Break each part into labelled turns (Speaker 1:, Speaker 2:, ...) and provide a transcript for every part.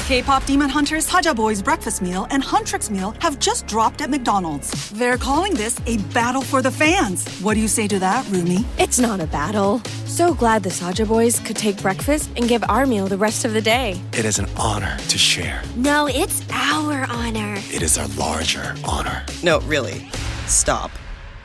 Speaker 1: K-pop demon hunters Saja Boy's breakfast meal and Huntrix meal have just dropped at McDonald's. They're calling this a battle for the fans. What do you say to that, Rumi?
Speaker 2: It's not a battle. So glad the Saja Boys could take breakfast and give our meal the rest of the day.
Speaker 3: It is an honor to share.
Speaker 4: No, it's our honor.
Speaker 3: It is our larger honor.
Speaker 5: No, really. Stop.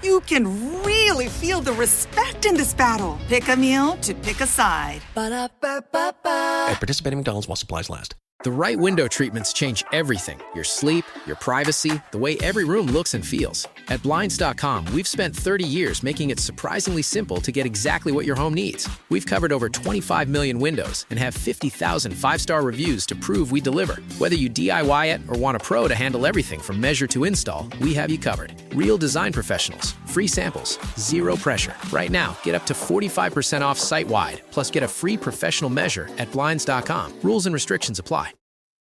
Speaker 1: You can really feel the respect in this battle. Pick a meal to pick a side.
Speaker 4: Ba-da-ba-ba-ba.
Speaker 3: At participating McDonald's while supplies last.
Speaker 6: The right window treatments change everything. Your sleep, your privacy, the way every room looks and feels. At Blinds.com, we've spent 30 years making it surprisingly simple to get exactly what your home needs. We've covered over 25 million windows and have 50,000 five-star reviews to prove we deliver. Whether you DIY it or want a pro to handle everything from measure to install, we have you covered. Real design professionals, free samples, zero pressure. Right now, get up to 45% off site-wide, plus get a free professional measure at Blinds.com. Rules and restrictions apply.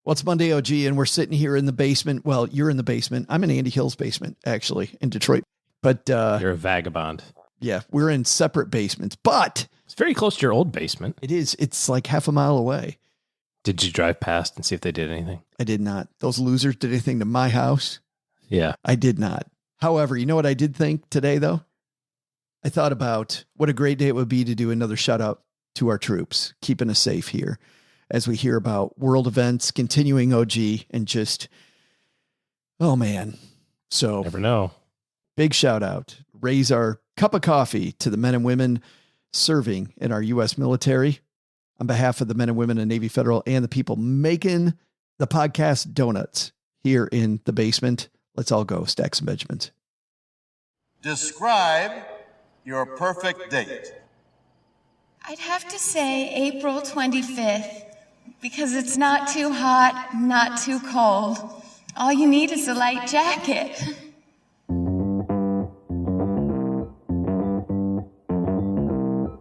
Speaker 7: Well, it's Monday, OG, and we're sitting here in the basement. Well, you're in the basement. I'm in Andy Hill's basement, actually, in Detroit. But
Speaker 8: you're a vagabond.
Speaker 7: Yeah, we're in separate basements, but
Speaker 8: it's very close to your old basement.
Speaker 7: It is. It's like half a mile away.
Speaker 8: Did you drive past and see if they did anything?
Speaker 7: I did not. Those losers did anything to my house?
Speaker 8: Yeah.
Speaker 7: I did not. However, you know what I did think today, though? I thought about what a great day it would be to do another shout out to our troops, keeping us safe here as we hear about world events, continuing OG, and just, oh man. So
Speaker 8: never know.
Speaker 7: Big shout out. Raise our cup of coffee to the men and women serving in our U.S. military on behalf of the men and women in Navy Federal and the people making the podcast donuts here in the basement. Let's all go stack some Benjamins.
Speaker 9: Describe your perfect date.
Speaker 10: I'd have to say April 25th, because it's not too hot, not too cold. All you need is a light jacket.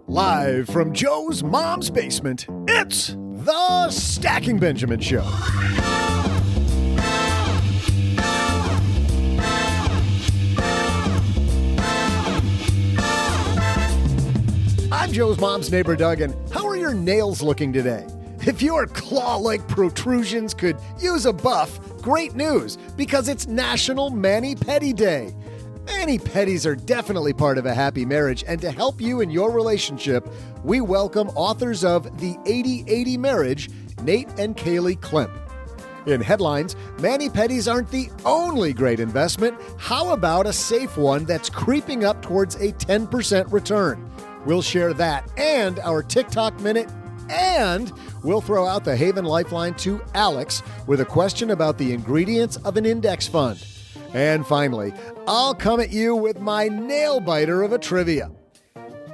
Speaker 11: Live from Joe's mom's basement, it's the Stacking Benjamin Show. I'm Joe's mom's neighbor, Doug, and how are your nails looking today? If your claw-like protrusions could use a buff, great news, because it's National Mani-Pedi Day. Mani-pedis are definitely part of a happy marriage, and to help you in your relationship, we welcome authors of The 80-80 Marriage, Nate and Kaley Klemp. In headlines, mani-pedis aren't the only great investment. How about a safe one that's creeping up towards a 10% return? We'll share that and our TikTok Minute, and we'll throw out the Haven Lifeline to Alex with a question about the ingredients of an index fund. And finally, I'll come at you with my nail biter of a trivia.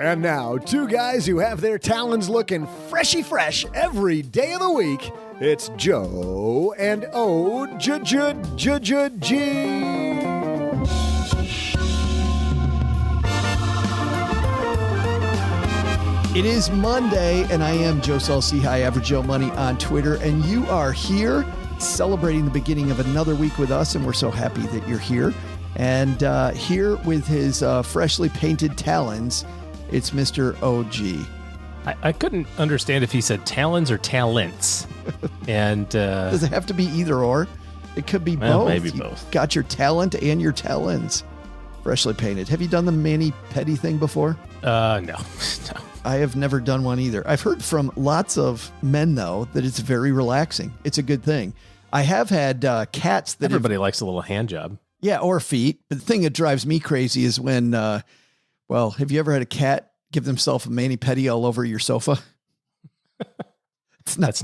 Speaker 11: And now, two guys who have their talons looking freshy fresh every day of the week. It's Joe and O-J-J-J-J-G.
Speaker 7: It is Monday, and I am Joe Saul-Sehy, Average Joe Money on Twitter, and you are here celebrating the beginning of another week with us, and we're so happy that you're here. And here with his freshly painted talons, it's Mr. OG.
Speaker 8: I couldn't understand if he said talons or talents. And
Speaker 7: does it have to be either or? It could be both.
Speaker 8: Maybe both.
Speaker 7: You got your talent and your talons freshly painted. Have you done the mani-pedi thing before?
Speaker 8: No.
Speaker 7: I have never done one either. I've heard from lots of men, though, that it's very relaxing. It's a good thing. I have had cats that
Speaker 8: everybody likes a little hand job.
Speaker 7: Yeah, or feet. But the thing that drives me crazy is when, have you ever had a cat give themselves a mani-pedi all over your sofa?
Speaker 8: It's not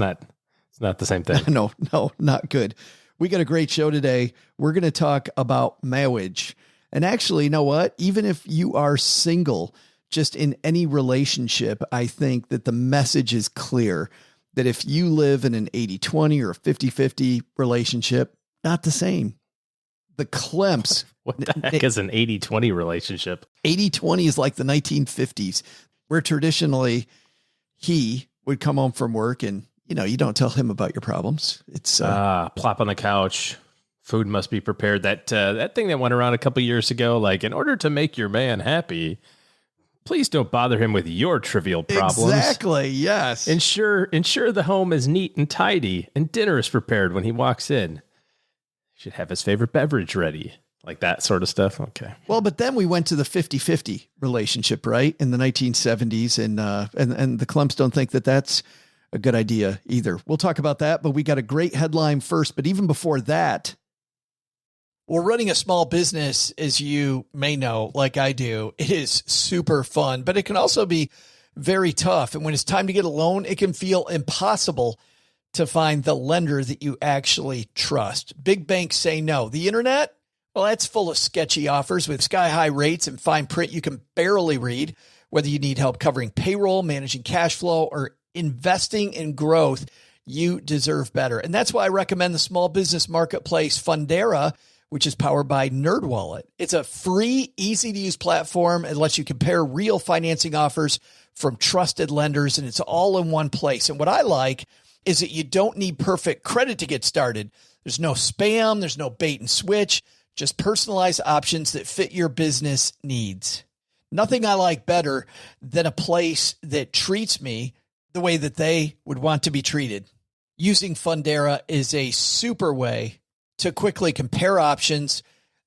Speaker 8: the same thing.
Speaker 7: No, not good. We got a great show today. We're going to talk about marriage. And actually, you know what? Even if you are single, just in any relationship, I think that the message is clear that if you live in an 80-20 or a 50-50 relationship, not the same. The Klemps.
Speaker 8: What the heck is an 80-20 relationship?
Speaker 7: 80-20 is like the 1950s, where traditionally he would come home from work and, you don't tell him about your problems. It's
Speaker 8: plop on the couch. Food must be prepared. That thing that went around a couple years ago, like in order to make your man happy, Please don't bother him with your trivial problems.
Speaker 7: Exactly, yes.
Speaker 8: Ensure the home is neat and tidy and dinner is prepared when he walks in. Should have his favorite beverage ready. Like that sort of stuff. Okay.
Speaker 7: Well, but then we went to the 50-50 relationship, right? In the 1970s. And the Klemps don't think that that's a good idea either. We'll talk about that, but we got a great headline first. But even before that, well, running a small business, as you may know, like I do, it is super fun, but it can also be very tough. And when it's time to get a loan, it can feel impossible to find the lender that you actually trust. Big banks say no. The internet, well, that's full of sketchy offers with sky-high rates and fine print you can barely read. Whether you need help covering payroll, managing cash flow, or investing in growth, you deserve better. And that's why I recommend the small business marketplace Fundera, which is powered by NerdWallet. It's a free, easy-to-use platform. It lets you compare real financing offers from trusted lenders, and it's all in one place. And what I like is that you don't need perfect credit to get started. There's no spam. There's no bait and switch. Just personalized options that fit your business needs. Nothing I like better than a place that treats me the way that they would want to be treated. Using Fundera is a super way to quickly compare options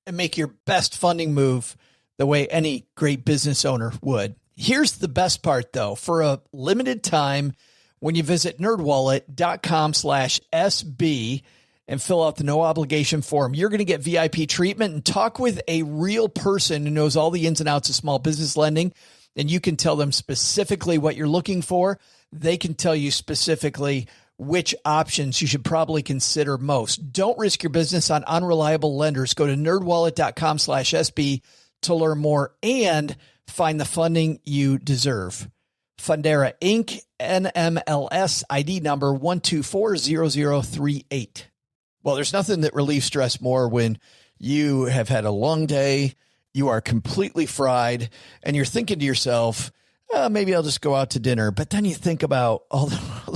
Speaker 7: and make your best funding move the way any great business owner would. Here's the best part, though. For a limited time, when you visit nerdwallet.com/SB and fill out the no obligation form, you're going to get VIP treatment and talk with a real person who knows all the ins and outs of small business lending. And you can tell them specifically what you're looking for. They can tell you specifically which options you should probably consider most. Don't risk your business on unreliable lenders. Go to nerdwallet.com/SB to learn more and find the funding you deserve. Fundera Inc. NMLS ID number 1240038. Well, there's nothing that relieves stress more when you have had a long day, you are completely fried, and you're thinking to yourself, maybe I'll just go out to dinner. But then you think about all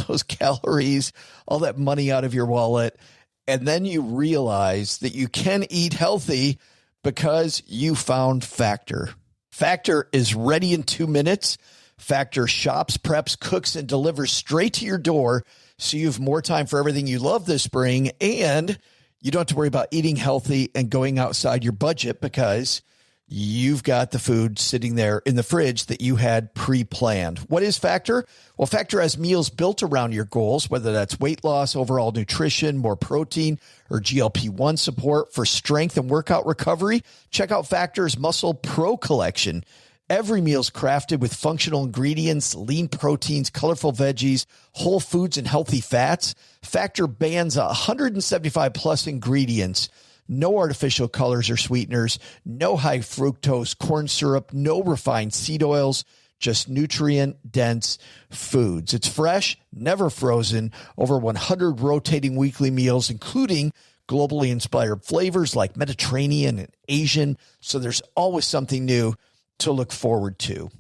Speaker 7: those calories, all that money out of your wallet, and then you realize that you can eat healthy because you found Factor. Factor is ready in 2 minutes. Factor shops, preps, cooks, and delivers straight to your door, so you have more time for everything you love this spring, and you don't have to worry about eating healthy and going outside your budget because you've got the food sitting there in the fridge that you had pre-planned. What is Factor? Well, Factor has meals built around your goals, whether that's weight loss, overall nutrition, more protein, or GLP-1 support for strength and workout recovery. Check out Factor's Muscle Pro collection. Every meal's crafted with functional ingredients, lean proteins, colorful veggies, whole foods, and healthy fats. Factor bans 175 plus ingredients. No artificial colors or sweeteners, no high fructose corn syrup, no refined seed oils, just nutrient-dense foods. It's fresh, never frozen, over 100 rotating weekly meals, including globally inspired flavors like Mediterranean and Asian, so there's always something new to look forward to.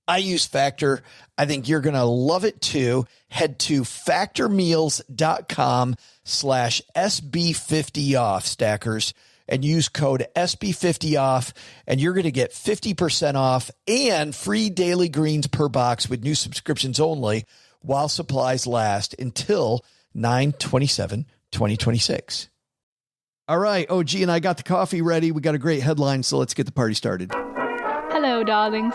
Speaker 7: I use Factor. I think you're going to love it too. Head to factormeals.com/SB50off, stackers, and use code SB50off, and you're going to get 50% off and free daily greens per box with new subscriptions only while supplies last until 9/27/2026. All right, OG and I got the coffee ready. We got a great headline, so let's get the party started.
Speaker 12: Hello, darlings.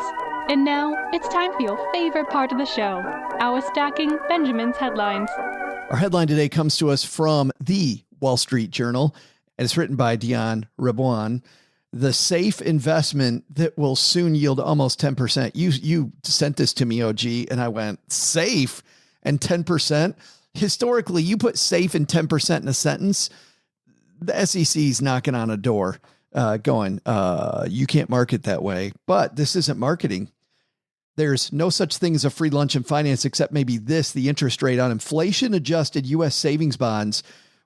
Speaker 12: And now it's time for your favorite part of the show, our Stacking Benjamin's headlines.
Speaker 7: Our headline today comes to us from the Wall Street Journal, and it's written by Dion Rebouin. The safe investment that will soon yield almost 10%. You sent this to me, OG, and I went, safe and 10%? Historically, you put safe and 10% in a sentence, the SEC's knocking on a door. Going, you can't market that way, but this isn't marketing. There's no such thing as a free lunch in finance, except maybe this: the interest rate on inflation adjusted U.S. savings bonds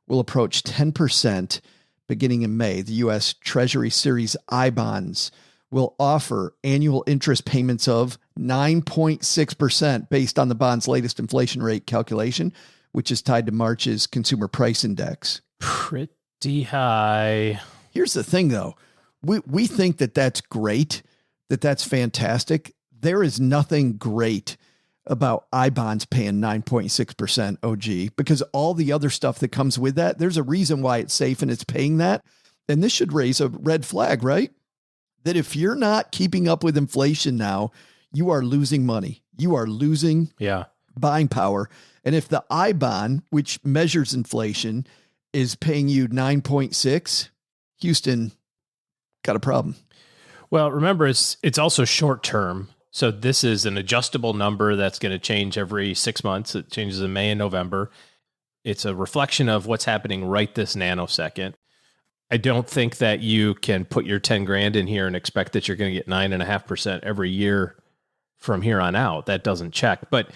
Speaker 7: will approach 10% beginning in May. The U.S. Treasury Series I bonds will offer annual interest payments of 9.6% based on the bond's latest inflation rate calculation, which is tied to March's consumer price index.
Speaker 8: Pretty high.
Speaker 7: Here's the thing, though. We think that that's great, that that's fantastic. there is nothing great about I-bonds paying 9.6% OG, because all the other stuff that comes with that, there's a reason why it's safe and it's paying that. And this should raise a red flag, right? That if you're not keeping up with inflation now, you are losing money. You are losing buying power. And if the I-bond, which measures inflation, is paying you 9.6, Houston got a problem.
Speaker 8: Well, remember, it's also short term. So this is an adjustable number that's going to change every 6 months. It changes in May and November. It's a reflection of what's happening right this nanosecond. I don't think that you can put your 10 grand in here and expect that you're going to get 9.5% every year from here on out. That doesn't check. But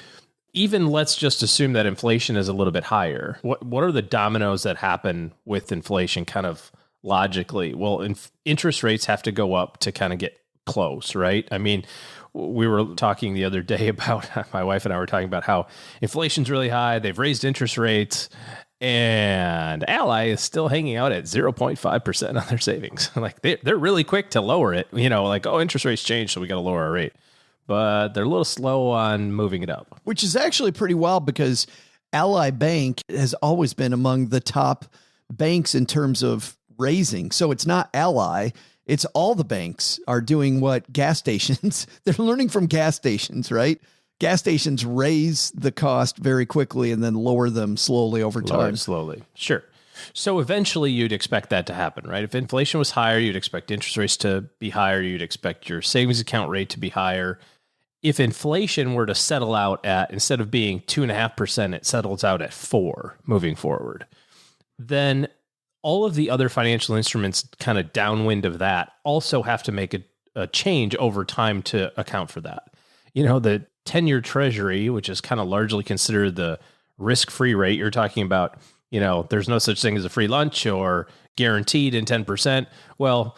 Speaker 8: even let's just assume that inflation is a little bit higher. What are the dominoes that happen with inflation kind of logically? Well, interest rates have to go up to kind of get close, right? I mean, we were talking the other day about, my wife and I were talking about how inflation's really high. They've raised interest rates and Ally is still hanging out at 0.5% on their savings. Like they're really quick to lower it, like, oh, interest rates change, so we got to lower our rate. But they're a little slow on moving it up.
Speaker 7: Which is actually pretty wild because Ally Bank has always been among the top banks in terms of raising. So it's not Ally. It's all the banks are doing what gas stations, they're learning from gas stations, right? Gas stations raise the cost very quickly and then lower them slowly over time.
Speaker 8: Slowly. Sure. So eventually you'd expect that to happen, right? If inflation was higher, you'd expect interest rates to be higher. You'd expect your savings account rate to be higher. If inflation were to settle out at, instead of being 2.5%, it settles out at 4 moving forward, then all of the other financial instruments kind of downwind of that also have to make a change over time to account for that. The 10-year treasury, which is kind of largely considered the risk-free rate, you're talking about, there's no such thing as a free lunch or guaranteed in 10%. Well,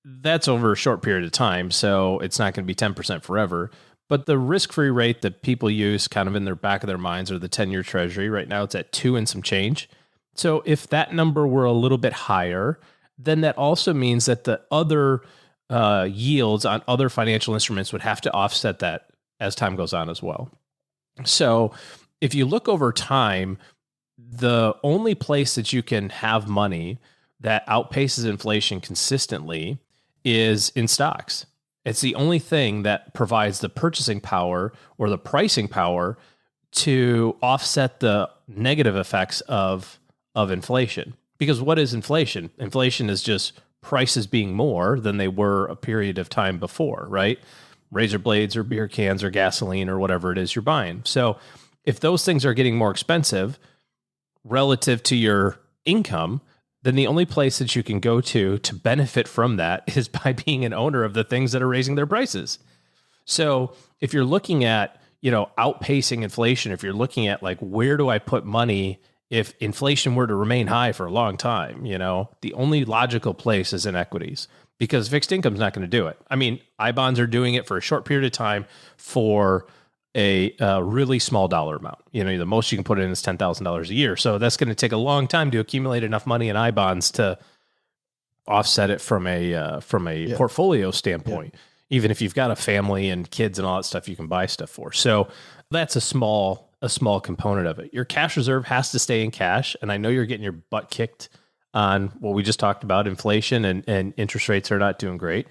Speaker 8: that's over a short period of time, so it's not going to be 10% forever. But the risk-free rate that people use kind of in their back of their minds are the 10-year treasury. Right now it's at 2 and some change. So if that number were a little bit higher, then that also means that the other yields on other financial instruments would have to offset that as time goes on as well. So if you look over time, the only place that you can have money that outpaces inflation consistently is in stocks. It's the only thing that provides the purchasing power or the pricing power to offset the negative effects of inflation. Because what is inflation? Inflation is just prices being more than they were a period of time before, right? Razor blades or beer cans or gasoline or whatever it is you're buying. So if those things are getting more expensive relative to your income, then the only place that you can go to benefit from that is by being an owner of the things that are raising their prices. So if you're looking at, outpacing inflation, if you're looking at like, where do I put money if inflation were to remain high for a long time, the only logical place is in equities, because fixed income is not going to do it. I mean, I-bonds are doing it for a short period of time for a really small dollar amount. The most you can put in is $10,000 a year. So that's going to take a long time to accumulate enough money in I-bonds to offset it from a portfolio standpoint. Yeah. Even if you've got a family and kids and all that stuff, you can buy stuff for. So that's a small component of it. Your cash reserve has to stay in cash. And I know you're getting your butt kicked on what we just talked about, inflation and interest rates are not doing great,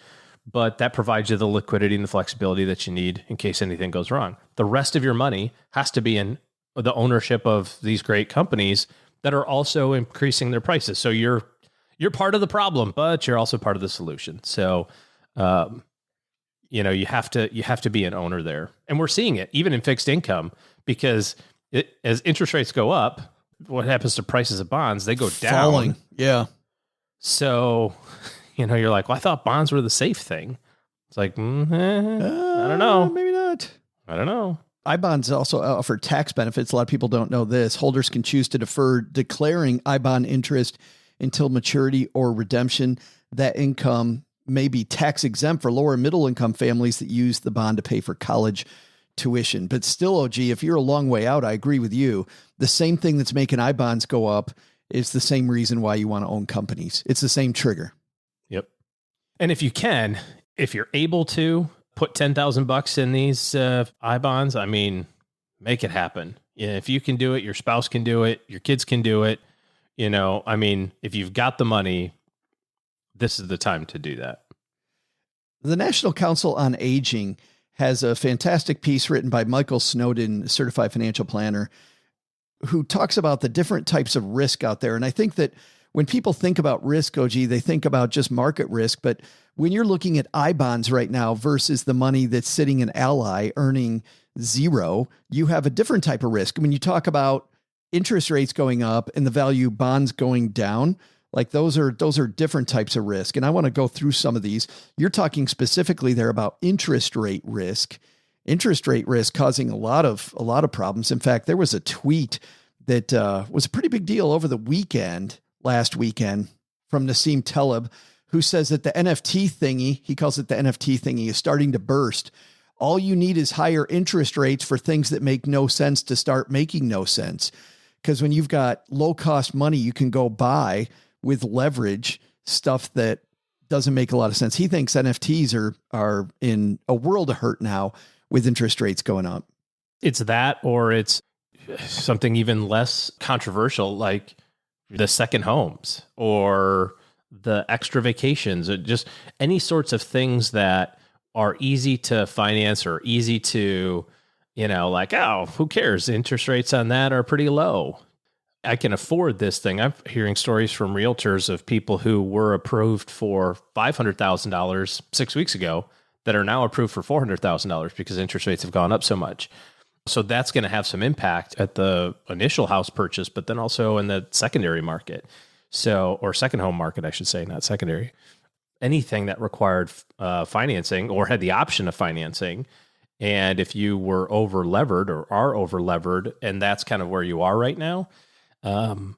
Speaker 8: but that provides you the liquidity and the flexibility that you need in case anything goes wrong. The rest of your money has to be in the ownership of these great companies that are also increasing their prices. So you're part of the problem, but you're also part of the solution. So, you have to be an owner there. And we're seeing it even in fixed income, because as interest rates go up, what happens to prices of bonds? They go down.
Speaker 7: Falling. Yeah.
Speaker 8: So, you're like, well, I thought bonds were the safe thing. It's like, I don't know.
Speaker 7: Maybe not.
Speaker 8: I don't know.
Speaker 7: I-bonds also offer tax benefits. A lot of people don't know this. Holders can choose to defer declaring I-bond interest until maturity or redemption. That income may be tax exempt for lower and middle income families that use the bond to pay for college tuition. But still, OG, if you're a long way out, I agree with you. The same thing that's making I-bonds go up is the same reason why you want to own companies. It's the same trigger.
Speaker 8: Yep. And if you're able to put $10,000 in these I bonds. I mean, make it happen. If you can do it, your spouse can do it, your kids can do it. I mean, if you've got the money, this is the time to do that.
Speaker 7: The National Council on Aging has a fantastic piece written by Michael Snowden, certified financial planner, who talks about the different types of risk out there. And I think that when people think about risk, OG, they think about just market risk. But when you're looking at I bonds right now versus the money that's sitting in Ally earning zero, you have a different type of risk. When you talk about interest rates going up and the value bonds going down, like those are different types of risk. And I want to go through some of these. You're talking specifically there about interest rate risk causing a lot of problems. In fact, there was a tweet that was a pretty big deal over the last weekend from Nassim Taleb, who says that the NFT thingy, he calls it the NFT thingy, is starting to burst. All you need is higher interest rates for things that make no sense to start making no sense. Because when you've got low cost money, you can go buy with leverage stuff that doesn't make a lot of sense. He thinks NFTs are in a world of hurt now with interest rates going up.
Speaker 8: It's that, or it's something even less controversial, like the second homes or the extra vacations, or just any sorts of things that are easy to finance or easy to, like, oh, who cares? Interest rates on that are pretty low. I can afford this thing. I'm hearing stories from realtors of people who were approved for $500,000 6 weeks ago that are now approved for $400,000 because interest rates have gone up so much. So that's going to have some impact at the initial house purchase, but then also in the secondary market. Or second home market, I should say, not secondary. Anything that required financing or had the option of financing. And if you were over levered or are over levered, and that's kind of where you are right now, kind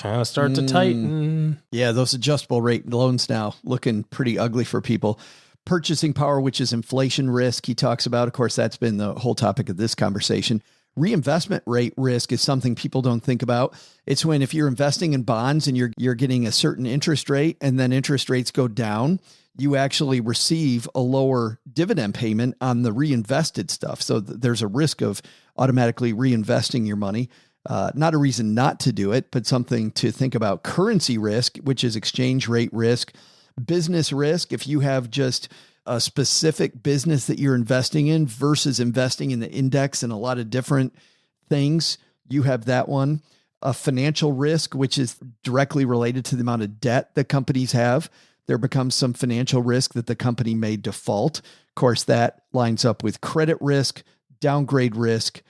Speaker 8: of start to tighten.
Speaker 7: Yeah, those adjustable rate loans now looking pretty ugly for people. Purchasing power, which is inflation risk, he talks about. Of course, that's been the whole topic of this conversation. Reinvestment rate risk is something people don't think about. It's when if you're investing in bonds and you're getting a certain interest rate and then interest rates go down, you actually receive a lower dividend payment on the reinvested stuff. So there's a risk of automatically reinvesting your money. Not a reason not to do it, but something to think about. Currency risk, which is exchange rate risk. Business risk, if you have just a specific business that you're investing in versus investing in the index and a lot of different things, you have that one. A financial risk, which is directly related to the amount of debt that companies have. There becomes some financial risk that the company may default. Of course, that lines up with credit risk, downgrade risk.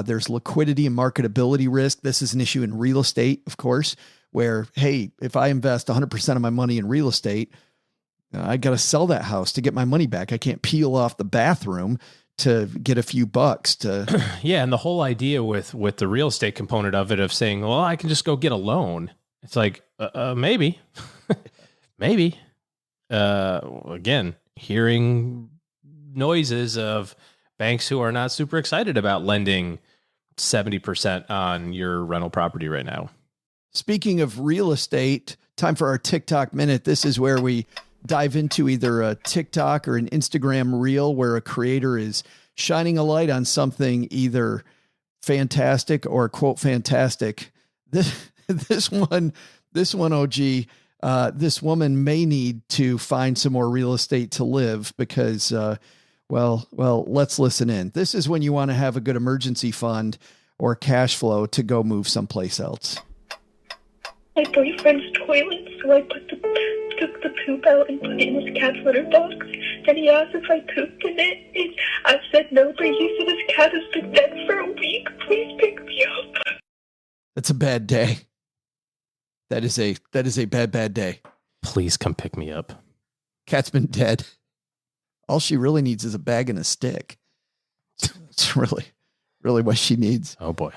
Speaker 7: There's liquidity and marketability risk. This is an issue in real estate, of course, where, hey, if I invest 100% of my money in real estate, I got to sell that house to get my money back. I can't peel off the bathroom to get a few bucks to.
Speaker 8: Yeah. And the whole idea with the real estate component of it, of saying, well, I can just go get a loan. It's like, maybe, maybe, again, hearing noises of banks who are not super excited about lending 70% on your rental property right now.
Speaker 7: Speaking of real estate, time for our TikTok minute. This is where we dive into either a TikTok or an Instagram reel where a creator is shining a light on something either fantastic or quote fantastic. This one, OG, this woman may need to find some more real estate to live because, well, let's listen in. This is when you want to have a good emergency fund or cash flow to go move someplace else.
Speaker 13: My boyfriend's toilet, so I took the poop out and put it in his cat's litter box. Then he asked if I pooped in it, and I said no, but he said his cat has been dead for a week. Please pick me up.
Speaker 7: That's a bad day. That is a bad day.
Speaker 8: Please come pick me up.
Speaker 7: Cat's been dead. All she really needs is a bag and a stick. It's really what she needs.
Speaker 8: Oh boy.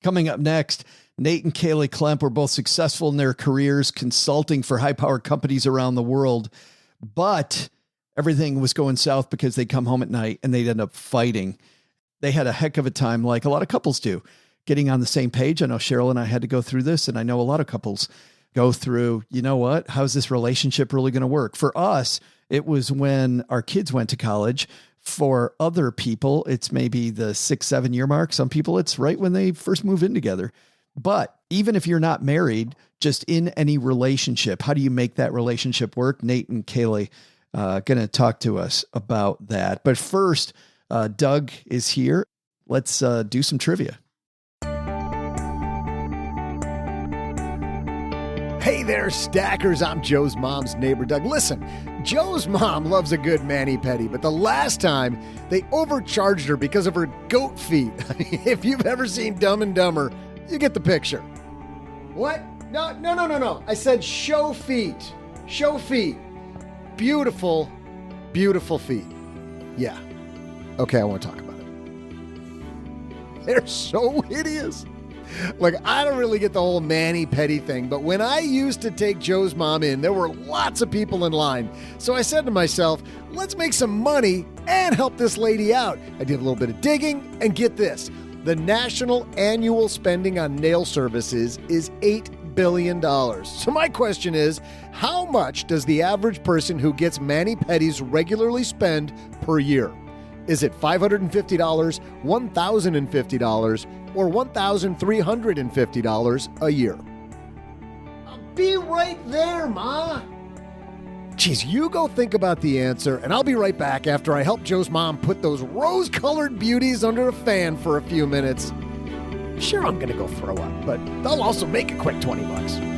Speaker 7: Coming up next, Nate and Kaley Klemp were both successful in their careers consulting for high-powered companies around the world, but everything was going south because they'd come home at night and they'd end up fighting. They had a heck of a time, like a lot of couples do, getting on the same page. I know Cheryl and I had to go through this, and I know a lot of couples go through, you know what, how's this relationship really going to work? For us, it was when our kids went to college. For other people, it's maybe the 6-7 year mark. Some people, it's right when they first move in together. But even if you're not married, just in any relationship, how do you make that relationship work? Nate and Kaley going to talk to us about that. But first, Doug is here. Let's do some trivia.
Speaker 11: Hey there, stackers. I'm Joe's mom's neighbor, Doug. Listen, Joe's mom loves a good mani-pedi, but the last time they overcharged her because of her goat feet. If you've ever seen Dumb and Dumber, you get the picture. What? No. I said show feet. Show feet. Beautiful, beautiful feet. Yeah. Okay, I want to talk about it. They're so hideous. Like, I don't really get the whole mani-pedi thing, but when I used to take Joe's mom in, there were lots of people in line. So I said to myself, let's make some money and help this lady out. I did a little bit of digging, and get this. The national annual spending on nail services is $8 billion. So my question is, how much does the average person who gets mani-pedis regularly spend per year? Is it $550, $1,050, or $1,350 a year? I'll be right there, Ma. Geez, you go think about the answer, and I'll be right back after I help Joe's mom put those rose-colored beauties under a fan for a few minutes. Sure, I'm going to go throw up, but they'll also make a quick $20.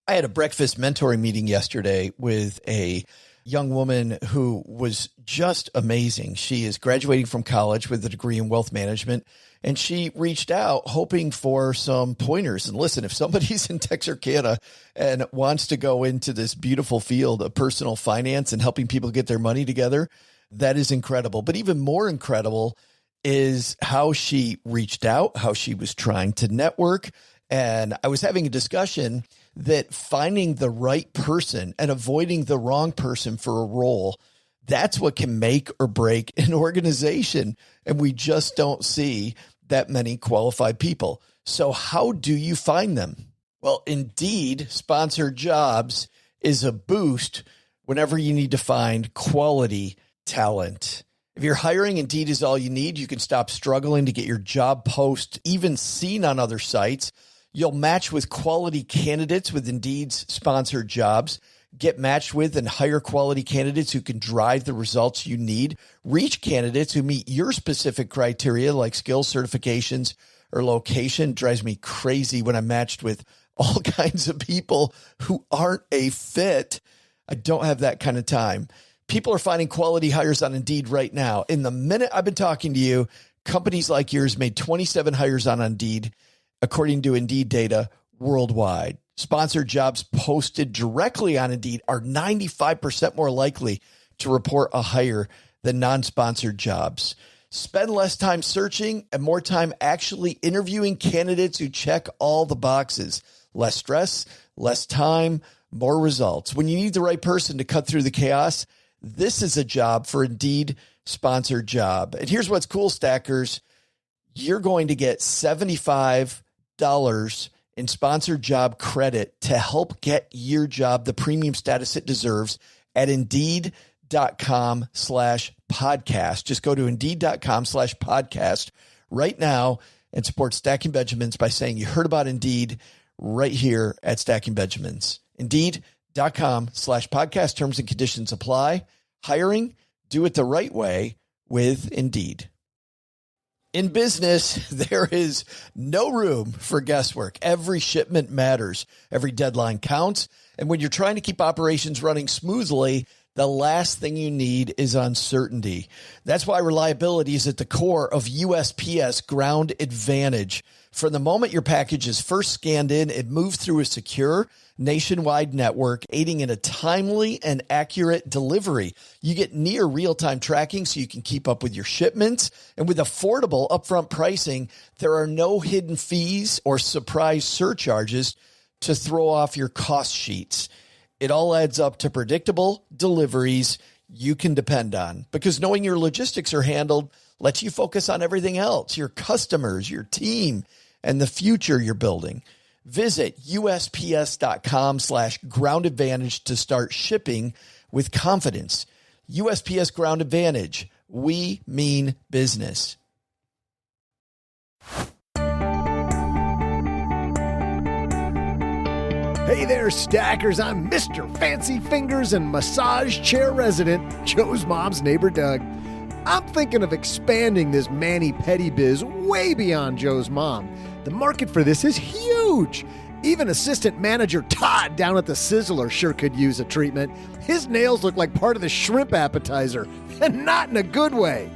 Speaker 7: I had a breakfast mentoring meeting yesterday with a young woman who was just amazing. She is graduating from college with a degree in wealth management, and she reached out hoping for some pointers. And listen, if somebody's in Texarkana and wants to go into this beautiful field of personal finance and helping people get their money together, that is incredible. But even more incredible is how she reached out, how she was trying to network. And I was having a discussion that finding the right person and avoiding the wrong person for a role, that's what can make or break an organization. And we just don't see that many qualified people. So how do you find them? Well, Indeed sponsored jobs is a boost whenever you need to find quality talent. If you're hiring, Indeed is all you need. You can stop struggling to get your job post even seen on other sites. You'll match with quality candidates with Indeed's sponsored jobs. Get matched with and hire quality candidates who can drive the results you need. Reach candidates who meet your specific criteria like skills, certifications, or location. It drives me crazy when I'm matched with all kinds of people who aren't a fit. I don't have that kind of time. People are finding quality hires on Indeed right now. In the minute I've been talking to you, companies like yours made 27 hires on Indeed, according to Indeed data worldwide. Sponsored jobs posted directly on Indeed are 95% more likely to report a hire than non-sponsored jobs. Spend less time searching and more time actually interviewing candidates who check all the boxes. Less stress, less time, more results. When you need the right person to cut through the chaos, this is a job for Indeed sponsored job. And here's what's cool, stackers. You're going to get $75 in sponsored job credit to help get your job the premium status it deserves at Indeed.com/podcast. Just go to Indeed.com/podcast right now and support Stacking Benjamins by saying you heard about Indeed right here at Stacking Benjamins. Indeed.com/podcast. Terms and conditions apply. Hiring, do it the right way with Indeed. In business, there is no room for guesswork. Every shipment matters. Every deadline counts. And when you're trying to keep operations running smoothly, the last thing you need is uncertainty. That's why reliability is at the core of USPS Ground Advantage. From the moment your package is first scanned in, it moves through a secure nationwide network, aiding in a timely and accurate delivery. You get near real-time tracking so you can keep up with your shipments. And with affordable upfront pricing, there are no hidden fees or surprise surcharges to throw off your cost sheets. It all adds up to predictable deliveries you can depend on, because knowing your logistics are handled lets you focus on everything else, your customers, your team, and the future you're building. Visit USPS.com/Ground Advantage to start shipping with confidence. USPS Ground Advantage. We mean business.
Speaker 11: Hey there, stackers. I'm Mr. Fancy Fingers and massage chair resident, Joe's mom's neighbor, Doug. I'm thinking of expanding this mani-pedi biz way beyond Joe's mom. The market for this is huge. Even assistant manager Todd down at the Sizzler sure could use a treatment. His nails look like part of the shrimp appetizer, and not in a good way.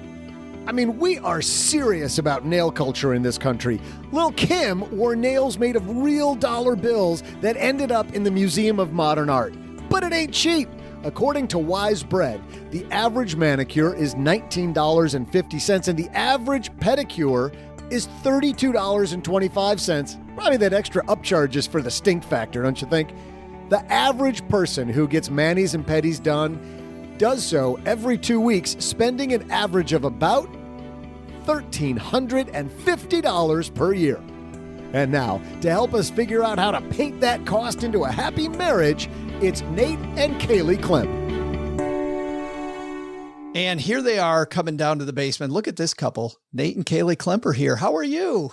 Speaker 11: I mean, we are serious about nail culture in this country. Lil' Kim wore nails made of real dollar bills that ended up in the Museum of Modern Art. But it ain't cheap. According to Wise Bread, the average manicure is $19.50, and the average pedicure is $32.25. Probably that extra upcharge is for the stink factor, don't you think? The average person who gets manis and pedis done does so every 2 weeks, spending an average of about $1,350 per year. And now, to help us figure out how to paint that cost into a happy marriage, it's Nate and Kaley Klemp.
Speaker 7: And here they are coming down to the basement. Look at this couple. Nate and Kaley Klemp are here. How are you?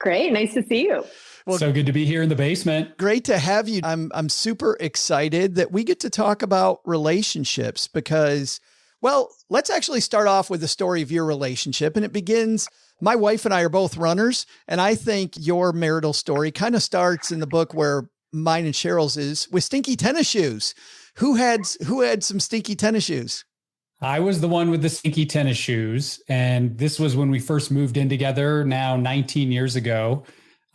Speaker 14: Great. Nice to see you.
Speaker 15: Well, so good to be here in the basement.
Speaker 7: Great to have you. I'm super excited that we get to talk about relationships because, well, let's actually start off with the story of your relationship. And it begins, my wife and I are both runners. And I think your marital story kind of starts in the book where mine and Cheryl's is with stinky tennis shoes. Who had some stinky tennis shoes?
Speaker 15: I was the one with the stinky tennis shoes. And this was when we first moved in together now 19 years ago.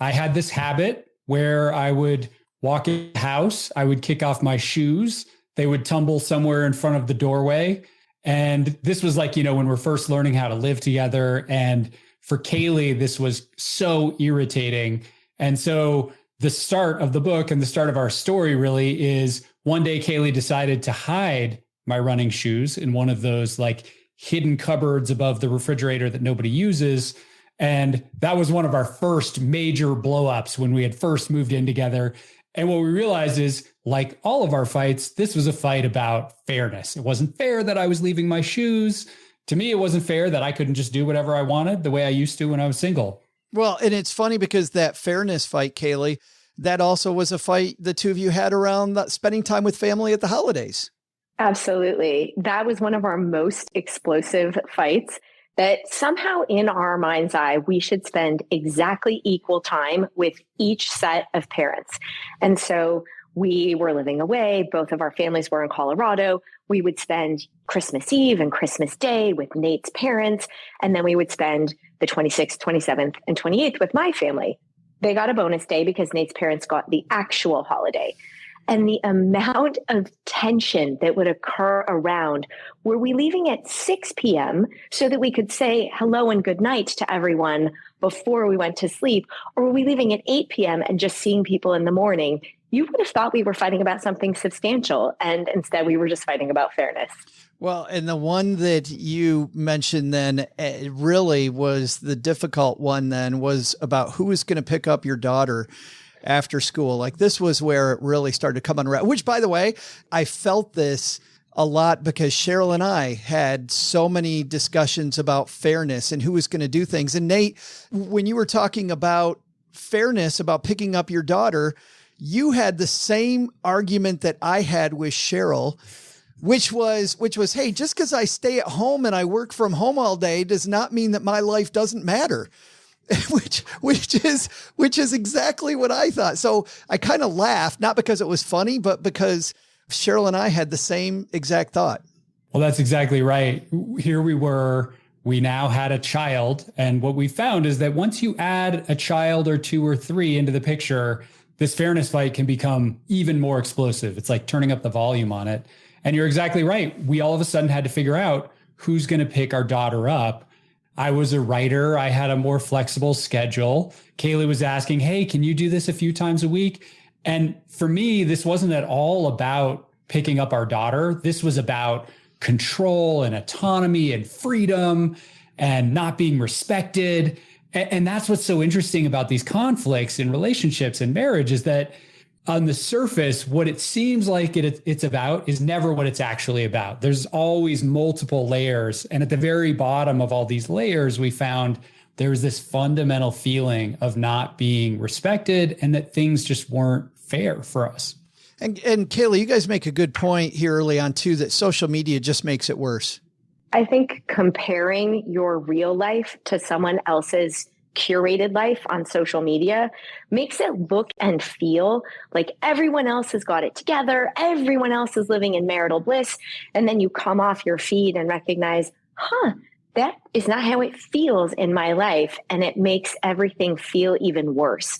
Speaker 15: I had this habit where I would walk in the house, I would kick off my shoes, they would tumble somewhere in front of the doorway. And this was like, when we're first learning how to live together. And for Kaley, this was so irritating. And so the start of the book and the start of our story really is one day Kaley decided to hide my running shoes in one of those like hidden cupboards above the refrigerator that nobody uses. And that was one of our first major blow-ups when we had first moved in together. And what we realized is, like all of our fights, this was a fight about fairness. It wasn't fair that I was leaving my shoes. To me, it wasn't fair that I couldn't just do whatever I wanted the way I used to when I was single.
Speaker 7: Well, and it's funny because that fairness fight, Kaley, that also was a fight the two of you had around spending time with family at the holidays.
Speaker 14: Absolutely. That was one of our most explosive fights. That somehow in our mind's eye, we should spend exactly equal time with each set of parents. And so we were living away. Both of our families were in Colorado. We would spend Christmas Eve and Christmas Day with Nate's parents. And then we would spend the 26th, 27th, and 28th with my family. They got a bonus day because Nate's parents got the actual holiday. And the amount of tension that would occur around, were we leaving at 6 p.m. so that we could say hello and good night to everyone before we went to sleep? Or were we leaving at 8 p.m. and just seeing people in the morning? You would have thought we were fighting about something substantial. And instead we were just fighting about fairness.
Speaker 7: Well, and the one that you mentioned then really was the difficult one then was about who was going to pick up your daughter after school. Like this was where it really started to come around, which by the way, I felt this a lot because Cheryl and I had so many discussions about fairness and who was going to do things. And Nate, when you were talking about fairness, about picking up your daughter, you had the same argument that I had with Cheryl, which was, hey, just because I stay at home and I work from home all day does not mean that my life doesn't matter. which is exactly what I thought. So I kind of laughed, not because it was funny, but because Cheryl and I had the same exact thought.
Speaker 15: Well, that's exactly right. Here we were, we now had a child. And what we found is that once you add a child or two or three into the picture, this fairness fight can become even more explosive. It's like turning up the volume on it. And you're exactly right. We all of a sudden had to figure out who's going to pick our daughter up. I was a writer. I had a more flexible schedule. Kaley was asking, hey, can you do this a few times a week? And for me, this wasn't at all about picking up our daughter. This was about control and autonomy and freedom and not being respected. And that's what's so interesting about these conflicts in relationships and marriage is that on the surface, what it seems like it's about is never what it's actually about. There's always multiple layers. And at the very bottom of all these layers, we found there was this fundamental feeling of not being respected and that things just weren't fair for us.
Speaker 7: And Kaley, you guys make a good point here early on too, that social media just makes it worse.
Speaker 14: I think comparing your real life to someone else's curated life on social media makes it look and feel like everyone else has got it together. Everyone else is living in marital bliss. And then you come off your feed and recognize, that is not how it feels in my life. And it makes everything feel even worse.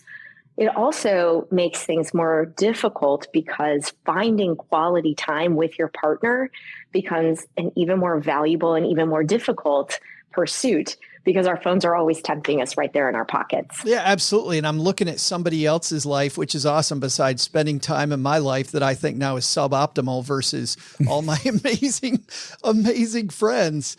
Speaker 14: It also makes things more difficult because finding quality time with your partner becomes an even more valuable and even more difficult pursuit because our phones are always tempting us right there in our pockets.
Speaker 7: Yeah, absolutely. And I'm looking at somebody else's life, which is awesome, besides spending time in my life that I think now is suboptimal versus all my amazing friends.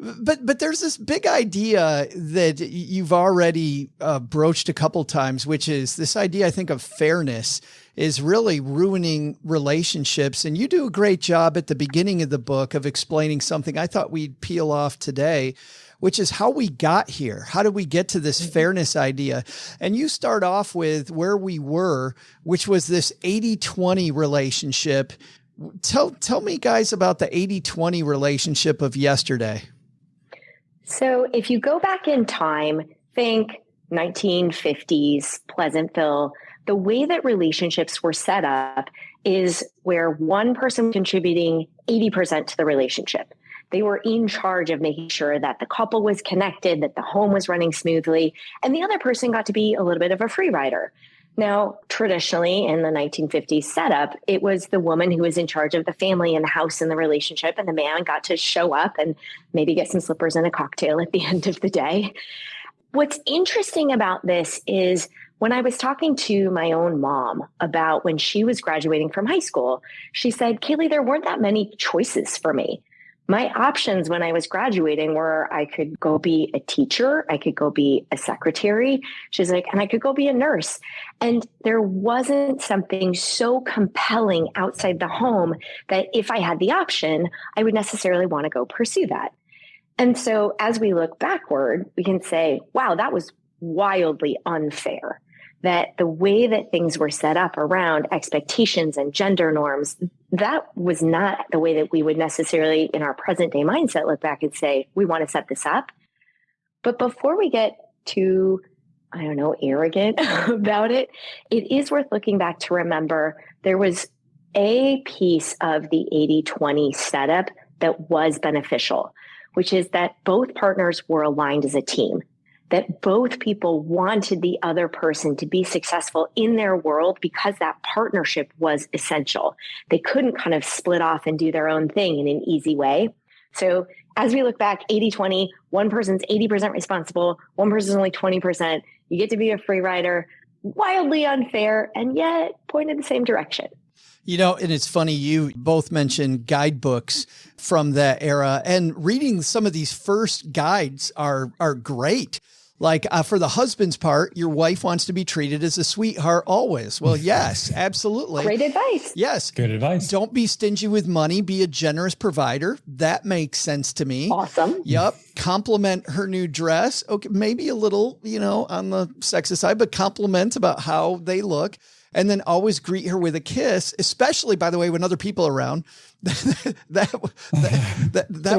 Speaker 7: But there's this big idea that you've already broached a couple times, which is this idea, I think, of fairness is really ruining relationships. And you do a great job at the beginning of the book of explaining something I thought we'd peel off today, which is how we got here. How did we get to this fairness idea? And you start off with where we were, which was this 80-20 relationship. Tell me, guys, about the 80-20 relationship of yesterday.
Speaker 14: So if you go back in time, think 1950s, Pleasantville, the way that relationships were set up is where one person contributing 80% to the relationship. They were in charge of making sure that the couple was connected, that the home was running smoothly, and the other person got to be a little bit of a free rider. Now, traditionally in the 1950s setup, it was the woman who was in charge of the family and the house and the relationship, and the man got to show up and maybe get some slippers and a cocktail at the end of the day. What's interesting about this is when I was talking to my own mom about when she was graduating from high school, she said, Kaley, there weren't that many choices for me. My options when I was graduating were I could go be a teacher, I could go be a secretary. She's like, and I could go be a nurse. And there wasn't something so compelling outside the home that if I had the option, I would necessarily want to go pursue that. And so as we look backward, we can say, wow, that was wildly unfair. That the way that things were set up around expectations and gender norms, that was not the way that we would necessarily in our present day mindset look back and say, we want to set this up. But before we get too, arrogant about it, it is worth looking back to remember there was a piece of the 80-20 setup that was beneficial, which is that both partners were aligned as a team. That both people wanted the other person to be successful in their world because that partnership was essential. They couldn't kind of split off and do their own thing in an easy way. So as we look back, 80-20, one person's 80% responsible, one person's only 20%. You get to be a free rider, wildly unfair, and yet point in the same direction.
Speaker 7: And it's funny, you both mentioned guidebooks from that era, and reading some of these first guides are great. Like for the husband's part, your wife wants to be treated as a sweetheart always. Well, yes, absolutely.
Speaker 14: Great advice.
Speaker 7: Yes.
Speaker 15: Good advice.
Speaker 7: Don't be stingy with money. Be a generous provider. That makes sense to me.
Speaker 14: Awesome.
Speaker 7: Yep. Compliment her new dress. Okay. Maybe a little, on the sexist side, but compliment about how they look. And then always greet her with a kiss, especially, by the way, when other people are around. that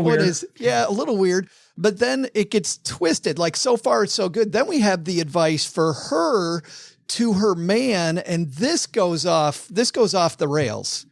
Speaker 7: one is, a little weird. But then it gets twisted. Like, so far, it's so good. Then we have the advice for her to her man, and this goes off the rails.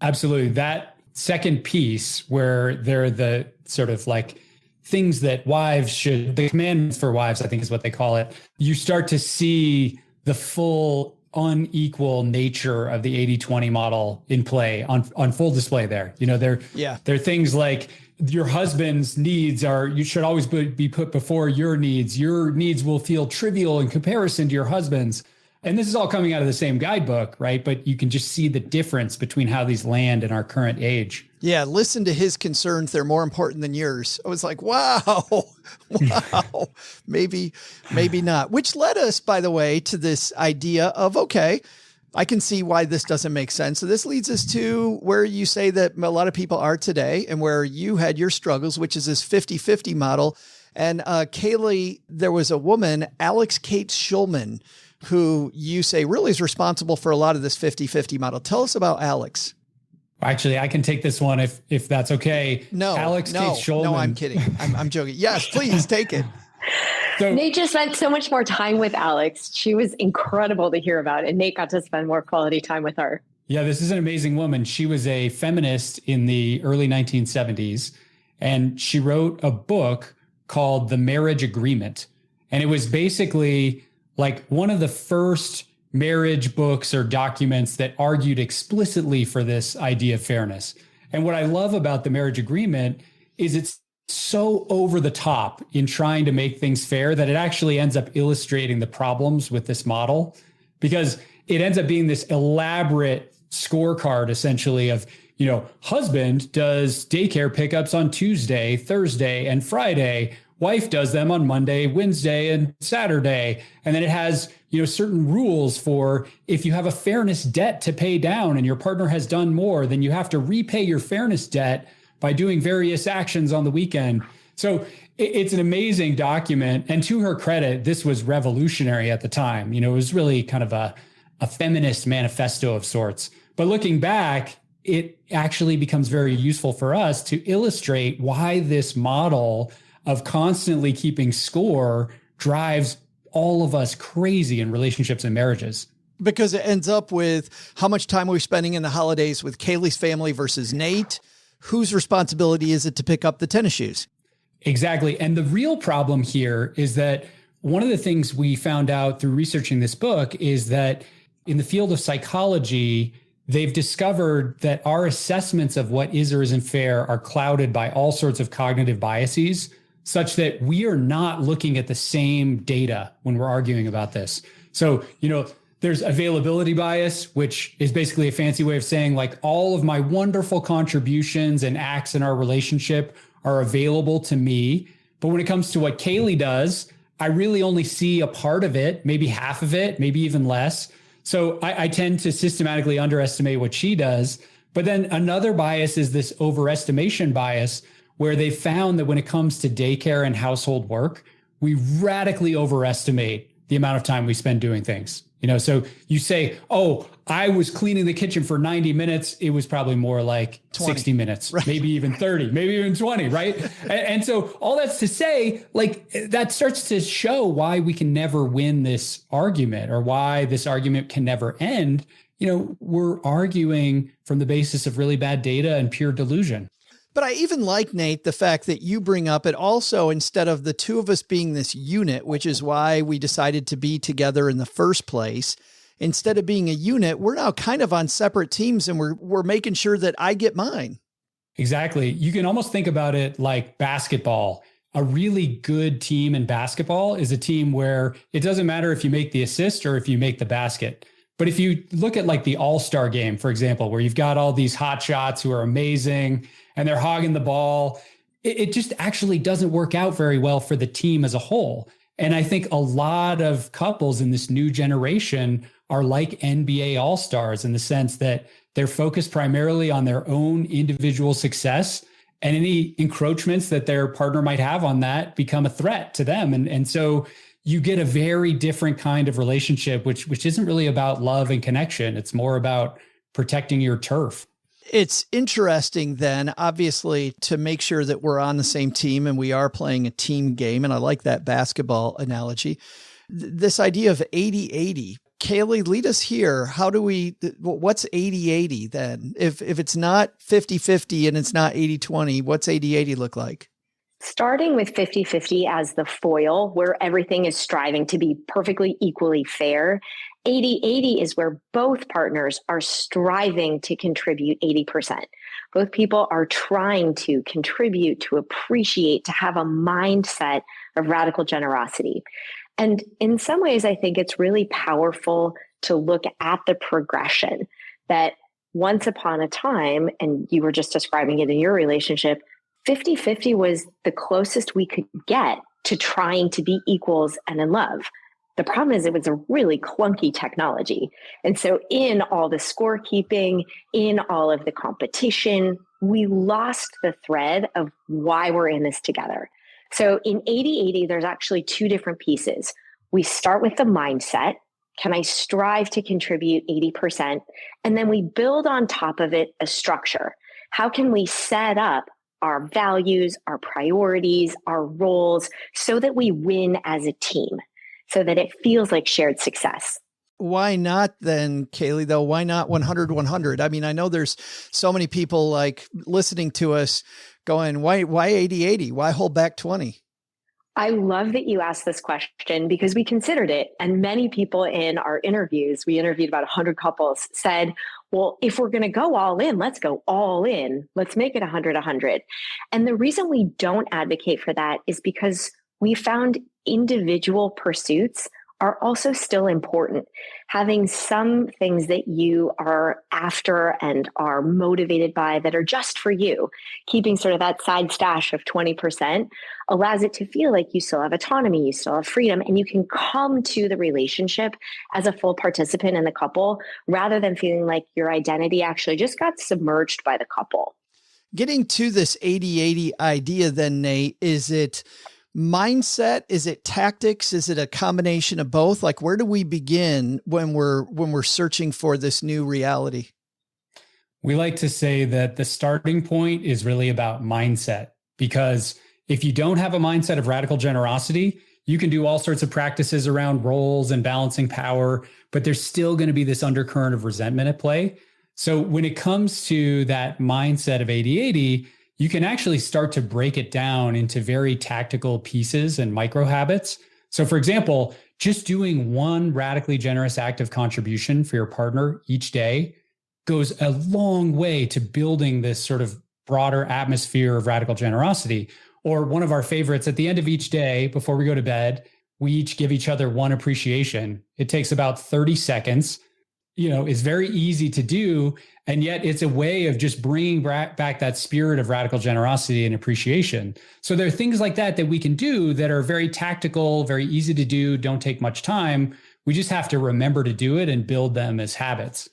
Speaker 15: Absolutely. That second piece where they're the sort of like things that the commandments for wives, I think is what they call it. You start to see the full unequal nature of the 80-20 model in play on full display there. There are things like your husband's needs you should always be put before your needs. Your needs will feel trivial in comparison to your husband's. And this is all coming out of the same guidebook, right? But you can just see the difference between how these land in our current age.
Speaker 7: Yeah, listen to his concerns. They're more important than yours. I was like, wow, wow, maybe not. Which led us, by the way, to this idea of, okay, I can see why this doesn't make sense. So this leads us to where you say that a lot of people are today and where you had your struggles, which is this 50-50 model. And Kaley, there was a woman, Alex Kate Schulman, who you say really is responsible for a lot of this 50-50 model. Tell us about Alex.
Speaker 15: Actually, I can take this one if that's okay. Alex Kate Schulman.
Speaker 7: No, I'm kidding. I'm joking. Yes, please take it.
Speaker 14: So, Nate just spent so much more time with Alex. She was incredible to hear about, and Nate got to spend more quality time with her.
Speaker 15: Yeah, this is an amazing woman. She was a feminist in the early 1970s, and she wrote a book called The Marriage Agreement. And it was basically like one of the first marriage books or documents that argued explicitly for this idea of fairness. And what I love about The Marriage Agreement is it's so over the top in trying to make things fair that it actually ends up illustrating the problems with this model, because it ends up being this elaborate scorecard essentially of, husband does daycare pickups on Tuesday, Thursday, and Friday. Wife does them on Monday, Wednesday, and Saturday. And then it has, certain rules for if you have a fairness debt to pay down and your partner has done more, then you have to repay your fairness debt by doing various actions on the weekend. So it's an amazing document. And to her credit, this was revolutionary at the time. It was really kind of a feminist manifesto of sorts. But looking back, it actually becomes very useful for us to illustrate why this model of constantly keeping score drives all of us crazy in relationships and marriages.
Speaker 7: Because it ends up with how much time are we spending in the holidays with Kaley's family versus Nate? Whose responsibility is it to pick up the tennis shoes?
Speaker 15: Exactly. And the real problem here is that one of the things we found out through researching this book is that in the field of psychology, they've discovered that our assessments of what is or isn't fair are clouded by all sorts of cognitive biases, such that we are not looking at the same data when we're arguing about this. So, there's availability bias, which is basically a fancy way of saying like all of my wonderful contributions and acts in our relationship are available to me. But when it comes to what Kaley does, I really only see a part of it, maybe half of it, maybe even less. So I tend to systematically underestimate what she does. But then another bias is this overestimation bias, where they found that when it comes to daycare and household work, we radically overestimate the amount of time we spend doing things. So you say, oh, I was cleaning the kitchen for 90 minutes. It was probably more like 20. 60 minutes, right? Maybe even 30, maybe even 20, right? and so all that's to say, like, that starts to show why we can never win this argument, or why this argument can never end. We're arguing from the basis of really bad data and pure delusion.
Speaker 7: But I even like, Nate, the fact that you bring up it also, instead of the two of us being this unit, which is why we decided to be together in the first place, instead of being a unit, we're now kind of on separate teams, and we're making sure that I get mine.
Speaker 15: Exactly. You can almost think about it like basketball. A really good team in basketball is a team where it doesn't matter if you make the assist or if you make the basket. But if you look at like the All-Star game, for example, where you've got all these hot shots who are amazing and they're hogging the ball, it just actually doesn't work out very well for the team as a whole. And I think a lot of couples in this new generation are like NBA All-Stars in the sense that they're focused primarily on their own individual success, and any encroachments that their partner might have on that become a threat to them. And so you get a very different kind of relationship, which isn't really about love and connection. It's more about protecting your turf.
Speaker 7: It's interesting then, obviously, to make sure that we're on the same team and we are playing a team game. And I like that basketball analogy. This idea of 80-80. Kaley, lead us here. What's 80-80 then? If it's not 50-50 and it's not 80-20, what's 80-80 look like?
Speaker 14: Starting with 50-50 as the foil, where everything is striving to be perfectly equally fair, 80-80 is where both partners are striving to contribute 80%. Both people are trying to contribute, to appreciate, to have a mindset of radical generosity. And in some ways, I think it's really powerful to look at the progression that once upon a time, and you were just describing it in your relationship, 50-50 was the closest we could get to trying to be equals and in love. The problem is it was a really clunky technology. And so in all the scorekeeping, in all of the competition, we lost the thread of why we're in this together. So in 80-80, there's actually two different pieces. We start with the mindset. Can I strive to contribute 80%? And then we build on top of it a structure. How can we set up our values, our priorities, our roles so that we win as a team, so that it feels like shared success?
Speaker 7: Why not then, Kaley, though? Why not 100-100? I mean, I know there's so many people like listening to us going, why 80-80? Why hold back 20?
Speaker 14: I love that you asked this question because we considered it. And many people in our interviews, we interviewed about 100 couples, said, well, if we're going to go all in, let's go all in. Let's make it 100-100. And the reason we don't advocate for that is because we found individual pursuits are also still important. Having some things that you are after and are motivated by that are just for you, keeping sort of that side stash of 20% allows it to feel like you still have autonomy, you still have freedom, and you can come to the relationship as a full participant in the couple rather than feeling like your identity actually just got submerged by the couple.
Speaker 7: Getting to this 80-80 idea then, Nate, is it mindset? Is it tactics? Is it a combination of both? Like, where do we begin when we're searching for this new reality?
Speaker 15: We like to say that the starting point is really about mindset, because if you don't have a mindset of radical generosity, you can do all sorts of practices around roles and balancing power, but there's still going to be this undercurrent of resentment at play. So when it comes to that mindset of 80-80, you can actually start to break it down into very tactical pieces and micro habits. So for example, just doing one radically generous act of contribution for your partner each day goes a long way to building this sort of broader atmosphere of radical generosity. Or one of our favorites, at the end of each day, before we go to bed, we each give each other one appreciation. It takes about 30 seconds, is very easy to do. And yet it's a way of just bringing back that spirit of radical generosity and appreciation. So there are things like that we can do that are very tactical, very easy to do, don't take much time. We just have to remember to do it and build them as habits.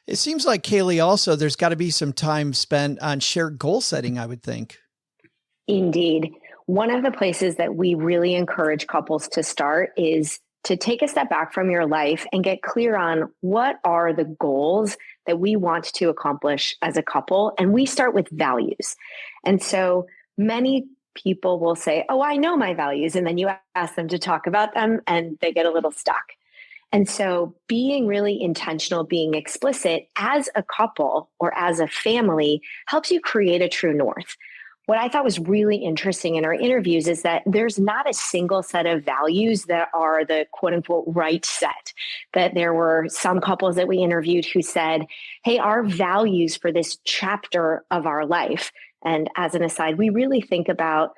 Speaker 7: It seems like, Kaley, also there's got to be some time spent on shared goal setting, I would think.
Speaker 14: Indeed. One of the places that we really encourage couples to start is to take a step back from your life and get clear on what are the goals that we want to accomplish as a couple. And we start with values. And so many people will say, oh, I know my values. And then you ask them to talk about them and they get a little stuck. And so being really intentional, being explicit as a couple or as a family helps you create a true north. What I thought was really interesting in our interviews is that there's not a single set of values that are the quote unquote right set. That there were some couples that we interviewed who said, hey, our values for this chapter of our life. And as an aside, we really think about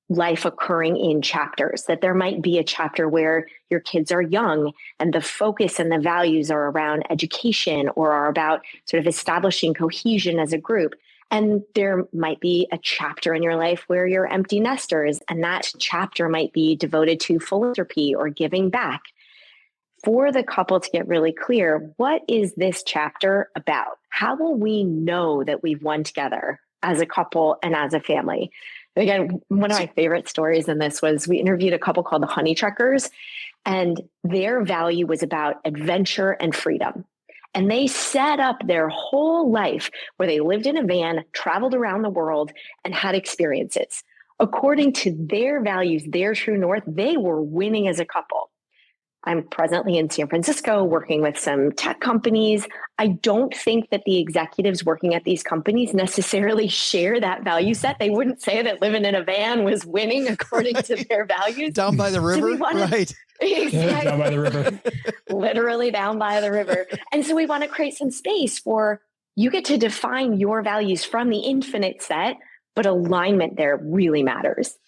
Speaker 14: life occurring in chapters, that there might be a chapter where your kids are young and the focus and the values are around education or are about sort of establishing cohesion as a group. And there might be a chapter in your life where you're empty nesters, and that chapter might be devoted to philanthropy or giving back. For the couple to get really clear, what is this chapter about? How will we know that we've won together as a couple and as a family? Again, one of my favorite stories in this was we interviewed a couple called the Honey Truckers, and their value was about adventure and freedom. And they set up their whole life where they lived in a van, traveled around the world, and had experiences. According to their values, their true north, they were winning as a couple. I'm presently in San Francisco working with some tech companies. I don't think that the executives working at these companies necessarily share that value set. They wouldn't say that living in a van was winning according to their values.
Speaker 7: Down by the river, right?
Speaker 14: Exactly.
Speaker 15: Down by the river.
Speaker 14: Literally down by the river. And so we want to create some space for you get to define your values from the infinite set, but alignment there really matters.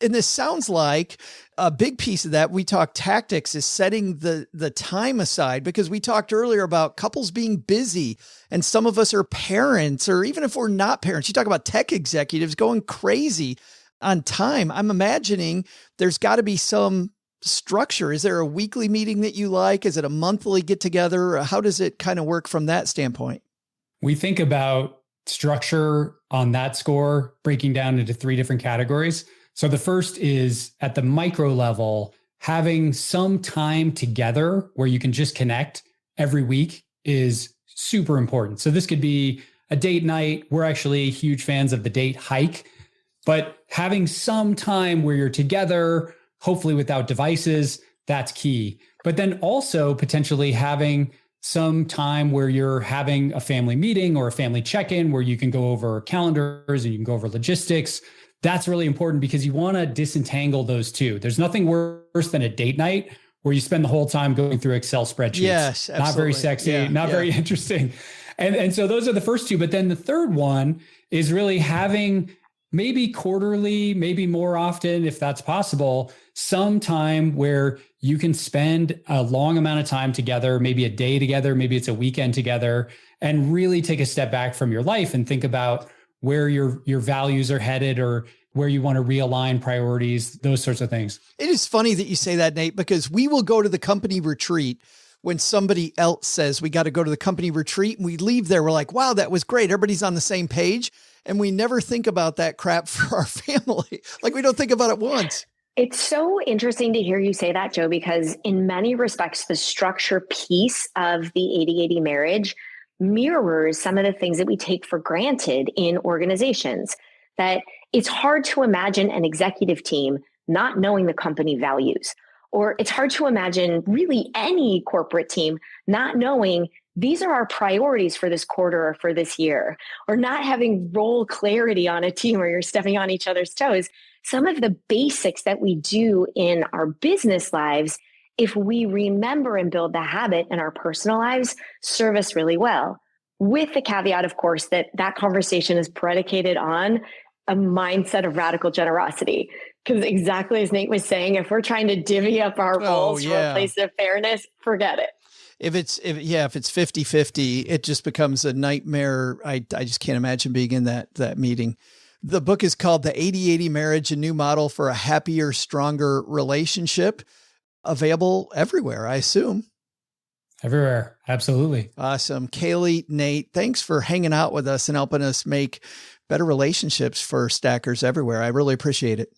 Speaker 7: And this sounds like a big piece of that. We talk tactics is setting the time aside, because we talked earlier about couples being busy, and some of us are parents, or even if we're not parents, you talk about tech executives going crazy on time. I'm imagining there's got to be some structure. Is there a weekly meeting that you like? Is it a monthly get together? How does it kind of work from that standpoint?
Speaker 15: We think about structure on that score, breaking down into 3 different categories. So the first is at the micro level, having some time together where you can just connect every week is super important. So this could be a date night. We're actually huge fans of the date hike, but having some time where you're together, hopefully without devices, that's key. But then also potentially having some time where you're having a family meeting or a family check-in where you can go over calendars and you can go over logistics. That's really important because you want to disentangle those two. There's nothing worse than a date night where you spend the whole time going through Excel spreadsheets.
Speaker 7: Yes, absolutely.
Speaker 15: Not very sexy, not very interesting. And so those are the first 2. But then the third one is really having maybe quarterly, maybe more often, if that's possible, some time where you can spend a long amount of time together, maybe a day together, maybe it's a weekend together, and really take a step back from your life and think about where your values are headed or where you want to realign priorities, those sorts of things.
Speaker 7: It is funny that you say that, Nate, because we will go to the company retreat when somebody else says we got to go to the company retreat, and we leave there. We're like, wow, that was great. Everybody's on the same page. And we never think about that crap for our family. Like, we don't think about it once.
Speaker 14: It's so interesting to hear you say that, Joe, because in many respects, the structure piece of the 80-80 marriage mirrors some of the things that we take for granted in organizations. That it's hard to imagine an executive team not knowing the company values, or it's hard to imagine really any corporate team not knowing these are our priorities for this quarter or for this year, or not having role clarity on a team where you're stepping on each other's toes. Some of the basics that we do in our business lives, if we remember and build the habit in our personal lives, serve us really well. With the caveat, of course, that that conversation is predicated on a mindset of radical generosity. Because exactly as Nate was saying, if we're trying to divvy up our roles from a place of fairness, forget it.
Speaker 7: If it's 50-50, it just becomes a nightmare. I just can't imagine being in that meeting. The book is called The 80-80 Marriage, a New Model for a Happier, Stronger Relationship. Available everywhere, I assume.
Speaker 15: Everywhere. Absolutely.
Speaker 7: Awesome. Kaley, Nate, thanks for hanging out with us and helping us make better relationships for stackers everywhere. I really appreciate it.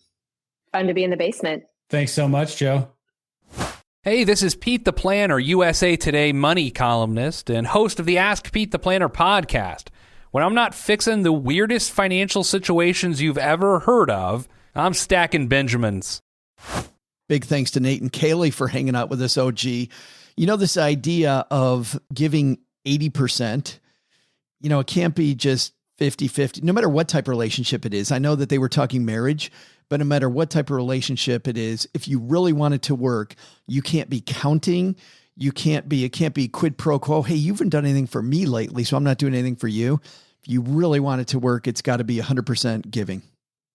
Speaker 14: Fun to be in the basement.
Speaker 15: Thanks so much, Joe.
Speaker 16: Hey, this is Pete the Planner, USA Today money columnist and host of the Ask Pete the Planner podcast. When I'm not fixing the weirdest financial situations you've ever heard of, I'm stacking Benjamins.
Speaker 7: Big thanks to Nate and Kaley for hanging out with us, OG. You know, this idea of giving 80%, it can't be just 50-50, no matter what type of relationship it is. I know that they were talking marriage, but no matter what type of relationship it is, if you really want it to work, you can't be counting. It can't be quid pro quo. Hey, you haven't done anything for me lately, so I'm not doing anything for you. If you really want it to work, it's got to be 100% giving.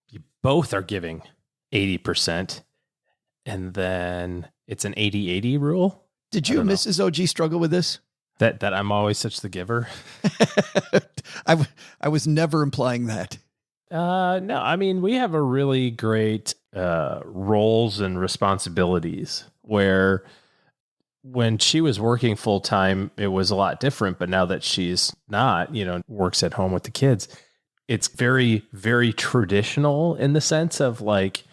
Speaker 8: You both are giving 80%, and then it's an 80-80 rule.
Speaker 7: Did you and Mrs. OG struggle with this?
Speaker 8: That I'm always such the giver?
Speaker 7: I was never implying that.
Speaker 8: No, I mean, we have a really great roles and responsibilities where when she was working full time, it was a lot different. But now that she's not, works at home with the kids, it's very, very traditional in the sense of like,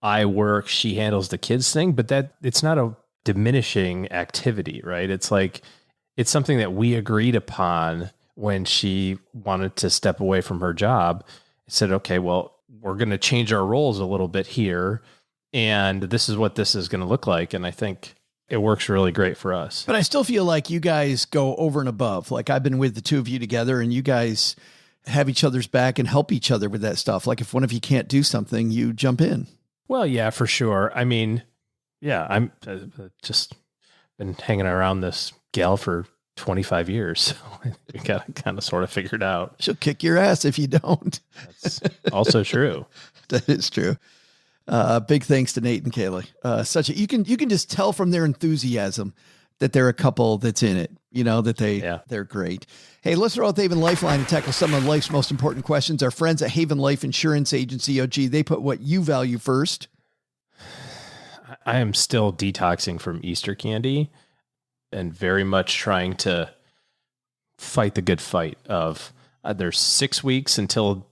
Speaker 8: I work, she handles the kids thing, but that it's not a diminishing activity, right? It's like, it's something that we agreed upon when she wanted to step away from her job. I said, okay, well, we're going to change our roles a little bit here, and this is what this is going to look like. And I think it works really great for us.
Speaker 7: But I still feel like you guys go over and above. Like, I've been with the two of you together, and you guys have each other's back and help each other with that stuff. Like, if one of you can't do something, you jump in.
Speaker 8: Well, yeah, for sure. I mean, yeah, I'm just been hanging around this gal for 25 years. So we got to kind of sort of figured out.
Speaker 7: She'll kick your ass if you don't.
Speaker 8: That's also true.
Speaker 7: That is true. Big thanks to Nate and Kaley. You can just tell from their enthusiasm that they're a couple that's in it, that they're great. Hey, let's throw out the Haven Lifeline and tackle some of life's most important questions. Our friends at Haven Life Insurance Agency, OG, they put what you value first.
Speaker 8: I am still detoxing from Easter candy and very much trying to fight the good fight of there's 6 weeks until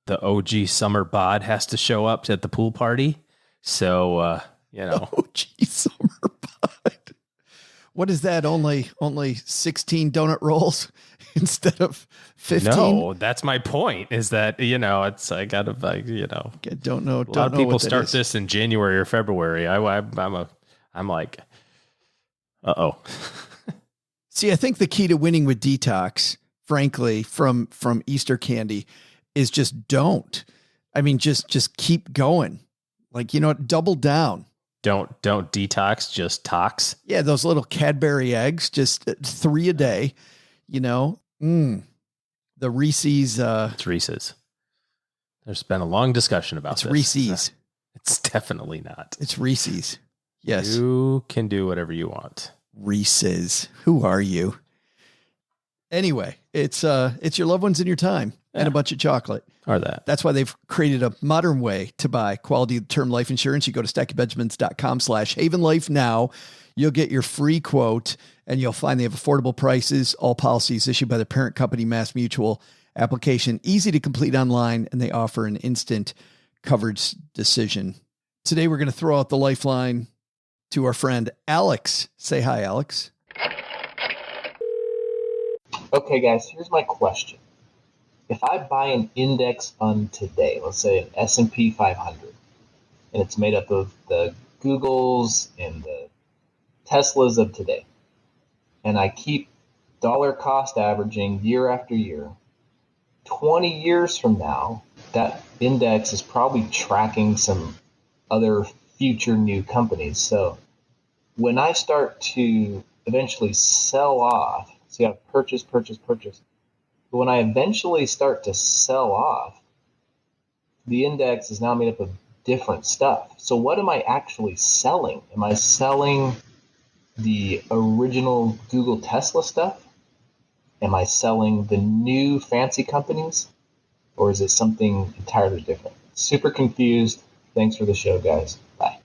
Speaker 8: the OG summer bod has to show up at the pool party. So,
Speaker 7: OG summer bod. What is that? Only 16 donut rolls instead of 15?
Speaker 8: No, that's my point is that, it's, I gotta,
Speaker 7: don't know.
Speaker 8: A lot of people start this in January or February. I'm like, uh-oh.
Speaker 7: See, I think the key to winning with detox, frankly, from Easter candy is just don't. I mean, just keep going. Like, double down.
Speaker 8: Don't detox, just tox.
Speaker 7: Yeah, those little Cadbury eggs, just 3 a day, The Reese's.
Speaker 8: It's Reese's. There's been a long discussion about
Speaker 7: it's
Speaker 8: this.
Speaker 7: Reese's.
Speaker 8: It's definitely not.
Speaker 7: It's Reese's. Yes.
Speaker 8: You can do whatever you want.
Speaker 7: Reese's. Who are you? Anyway, it's your loved ones in your time and a bunch of chocolate.
Speaker 8: Or that.
Speaker 7: That's why they've created a modern way to buy quality term life insurance. You go to stackingbenjamins.com/Haven Life now. You'll get your free quote and you'll find they have affordable prices. All policies issued by the parent company, Mass Mutual. Application easy to complete online, and they offer an instant coverage decision. Today, we're going to throw out the lifeline to our friend Alex. Say hi, Alex.
Speaker 17: Okay, guys, here's my question. If I buy an index fund today, let's say an S&P 500, and it's made up of the Googles and the Teslas of today, and I keep dollar cost averaging year after year, 20 years from now, that index is probably tracking some other future new companies. So when I start to eventually sell off, see, I've purchased. But when I eventually start to sell off, the index is now made up of different stuff. So what am I actually selling? Am I selling the original Google Tesla stuff? Am I selling the new fancy companies? Or is it something entirely different? Super confused. Thanks for the show, guys. Bye.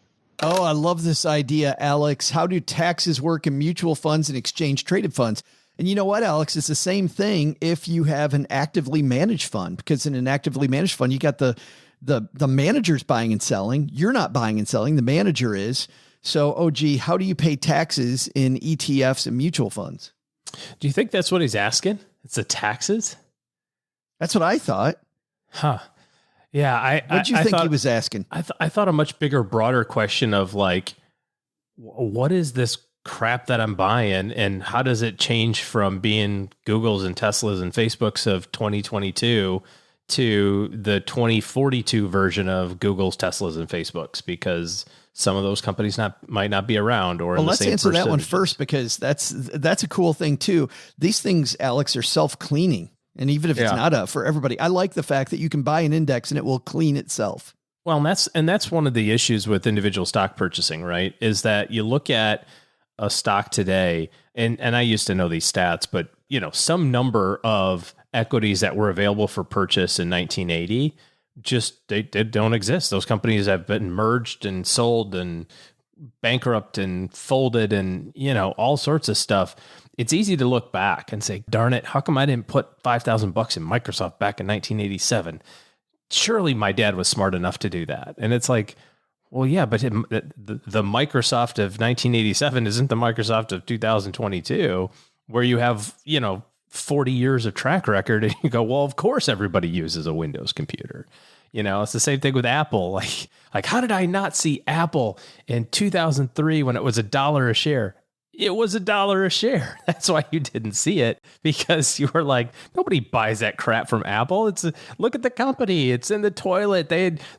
Speaker 7: Oh, I love this idea, Alex. How do taxes work in mutual funds and exchange traded funds? And you know what, Alex? It's the same thing if you have an actively managed fund, because in an actively managed fund, you got the manager's buying and selling. You're not buying and selling. The manager is. So, OG, how do you pay taxes in ETFs and mutual funds?
Speaker 8: Do you think that's what he's asking? It's the taxes?
Speaker 7: That's what I thought.
Speaker 8: Huh. Yeah.
Speaker 7: What do you think he was asking?
Speaker 8: I thought a much bigger, broader question of like, what is this crap that I'm buying and how does it change from being Google's and Tesla's and Facebook's of 2022 to the 2042 version of Google's, Tesla's, and Facebook's, because some of those companies might not be around. Or
Speaker 7: let's answer that one first, because that's a cool thing too. These things, Alex, are self-cleaning. And even if it's not for everybody, I like the fact that you can buy an index and it will clean itself.
Speaker 8: Well, and that's one of the issues with individual stock purchasing, right? Is that you look at a stock today, and I used to know these stats, but some number of equities that were available for purchase in 1980 just they don't exist. Those companies have been merged and sold and bankrupt and folded and all sorts of stuff. It's easy to look back and say, darn it, how come I didn't put $5,000 in Microsoft back in 1987? Surely my dad was smart enough to do that. And it's like, well, yeah, but the Microsoft of 1987 isn't the Microsoft of 2022, where you have, 40 years of track record. And you go, well, of course, everybody uses a Windows computer. It's the same thing with Apple. Like, how did I not see Apple in 2003 when it was $1 a share? It was $1 a share. That's why you didn't see it, because you were like, nobody buys that crap from Apple. Look at the company. It's in the toilet.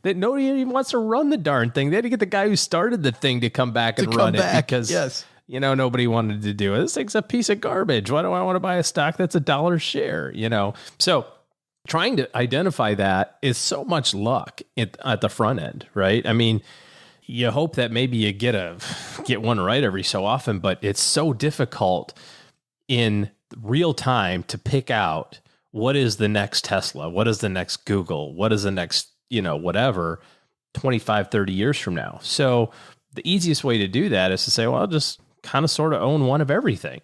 Speaker 8: Nobody even wants to run the darn thing. They had to get the guy who started the thing to come back and run it, because nobody wanted to do it. This thing's a piece of garbage. Why do I want to buy a stock that's $1 a share? So trying to identify that is so much luck at the front end, right? I mean, you hope that maybe you get one right every so often, but it's so difficult in real time to pick out what is the next Tesla, what is the next Google, what is the next, whatever, 25, 30 years from now. So the easiest way to do that is to say, well, I'll just kind of sort of own one of everything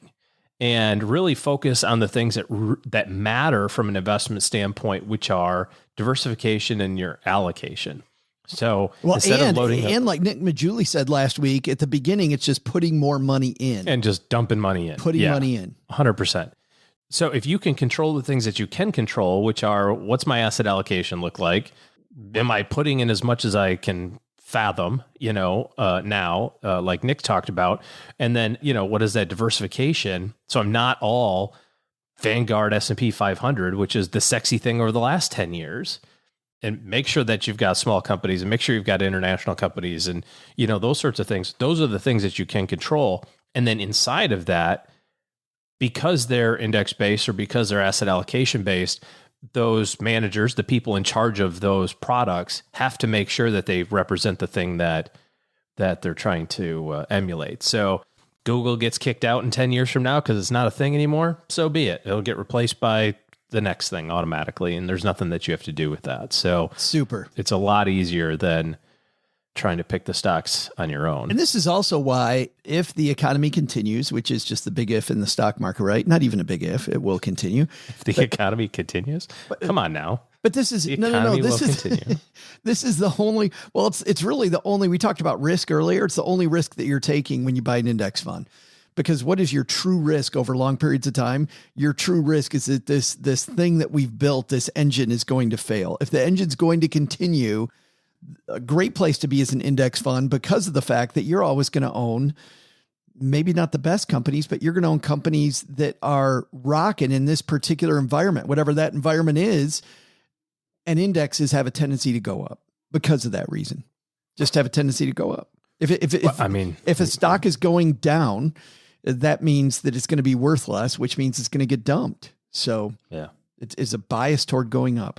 Speaker 8: and really focus on the things that matter from an investment standpoint, which are diversification and your allocation. So instead of loading
Speaker 7: and like Nick Majuli said last week, at the beginning, it's just putting more money in
Speaker 8: and just dumping money in,
Speaker 7: money in
Speaker 8: 100%. So if you can control the things that you can control, which are what's my asset allocation look like? Am I putting in as much as I can fathom, now, like Nick talked about, and then, what is that diversification? So I'm not all Vanguard S&P 500, which is the sexy thing over the last 10 years. And make sure that you've got small companies and make sure you've got international companies and, those sorts of things. Those are the things that you can control. And then inside of that, because they're index based or because they're asset allocation based, those managers, the people in charge of those products, have to make sure that they represent the thing that they're trying to emulate. So Google gets kicked out in 10 years from now because it's not a thing anymore. So be it. It'll get replaced by the next thing automatically, and there's nothing that you have to do with that. So
Speaker 7: super.
Speaker 8: It's a lot easier than trying to pick the stocks on your own.
Speaker 7: And this is also why, if the economy continues, which is just the big if in the stock market, right? Not even a big if, it will continue.
Speaker 8: If the economy continues? Come on now.
Speaker 7: But this is no. This is the only. Well, it's really the only. We talked about risk earlier. It's the only risk that you're taking when you buy an index fund. Because what is your true risk over long periods of time? Your true risk is that this thing that we've built, this engine, is going to fail. If the engine's going to continue, a great place to be is an index fund because of the fact that you're always going to own maybe not the best companies, but you're going to own companies that are rocking in this particular environment, whatever that environment is. And indexes have a tendency to go up because of that reason. Just have a tendency to go up. If a stock is going down, that means that it's going to be worth less, which means it's going to get dumped. So
Speaker 8: yeah,
Speaker 7: it's a bias toward going up.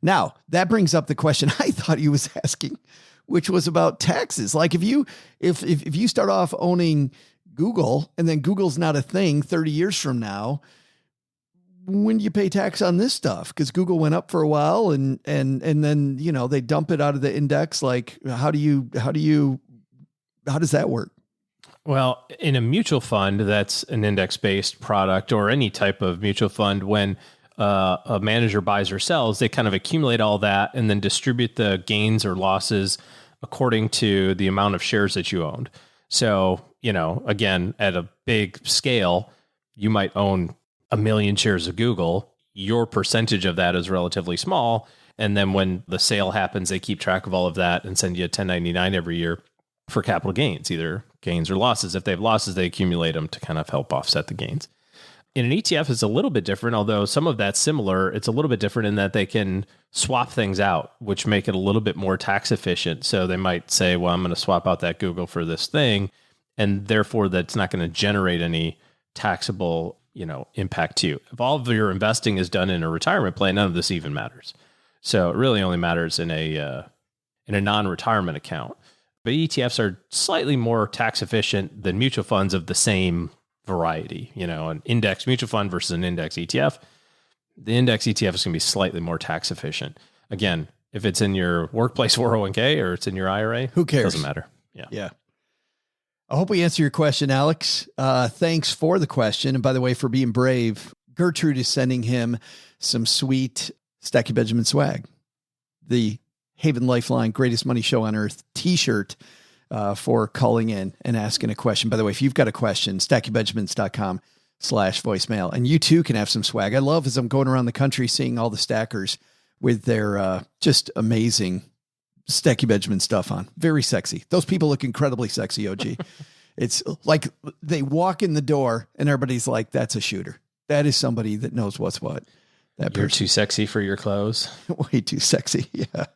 Speaker 7: Now that brings up the question I thought he was asking, which was about taxes. Like if you start off owning Google and then Google's not a thing 30 years from now, when do you pay tax on this stuff? Because Google went up for a while and then, they dump it out of the index. Like how does that work?
Speaker 8: Well, in a mutual fund, that's an index-based product or any type of mutual fund, when a manager buys or sells, they kind of accumulate all that and then distribute the gains or losses according to the amount of shares that you owned. So, again, at a big scale, you might own 1 million shares of Google. Your percentage of that is relatively small. And then when the sale happens, they keep track of all of that and send you a 1099 every year for capital gains, either gains or losses. If they have losses, they accumulate them to kind of help offset the gains. In an ETF, it's a little bit different, although some of that's similar. It's a little bit different in that they can swap things out, which make it a little bit more tax efficient. So they might say, well, I'm going to swap out that Google for this thing, and therefore that's not going to generate any taxable, impact to you. If all of your investing is done in a retirement plan, none of this even matters. So it really only matters in a non-retirement account. But ETFs are slightly more tax efficient than mutual funds of the same variety. An index mutual fund versus an index ETF. The index ETF is going to be slightly more tax efficient. Again, if it's in your workplace 401k or it's in your IRA,
Speaker 7: who cares?
Speaker 8: Doesn't matter.
Speaker 7: Yeah. I hope we answer your question, Alex. Thanks for the question. And by the way, for being brave, Gertrude is sending him some sweet Stacky Benjamin swag. The Haven Lifeline Greatest Money Show on Earth t-shirt for calling in and asking a question. By the way, if you've got a question, stackybenjamins.com/voicemail. And you too can have some swag. I love, as I'm going around the country, seeing all the stackers with their just amazing Stacky Benjamin stuff on. Very sexy. Those people look incredibly sexy, OG. It's like they walk in the door and everybody's like, that's a shooter. That is somebody that knows what's what.
Speaker 8: You're too sexy for your clothes.
Speaker 7: Way too sexy. Yeah.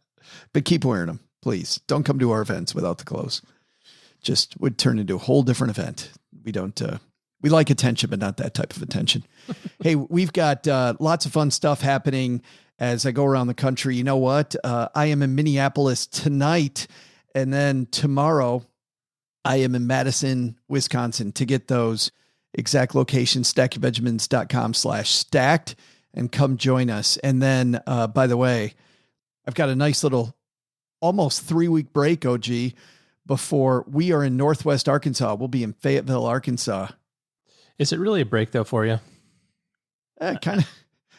Speaker 7: But keep wearing them, please. Don't come to our events without the clothes. Just would turn into a whole different event. We don't, we like attention, but not that type of attention. Hey, we've got lots of fun stuff happening as I go around the country. You know what? I am in Minneapolis tonight, and then tomorrow I am in Madison, Wisconsin. To get those exact locations, stackingbenjamins.com/stacked, and come join us. And then, by the way, I've got a nice little almost 3-week break, OG, before we are in Northwest Arkansas. We'll be in Fayetteville, Arkansas.
Speaker 8: Is it really a break though for you?
Speaker 7: Kind of.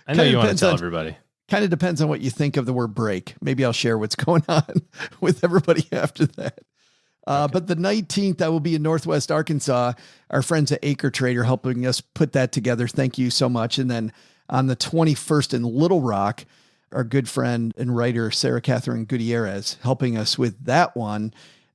Speaker 8: I know you want to tell everybody.
Speaker 7: Kind of depends on what you think of the word break. Maybe I'll share what's going on with everybody after that. But the 19th, I will be in Northwest Arkansas. Our friends at Acre Trader helping us put that together. Thank you so much. And then on the 21st in Little Rock, our good friend and writer, Sarah Catherine Gutierrez, helping us with that one.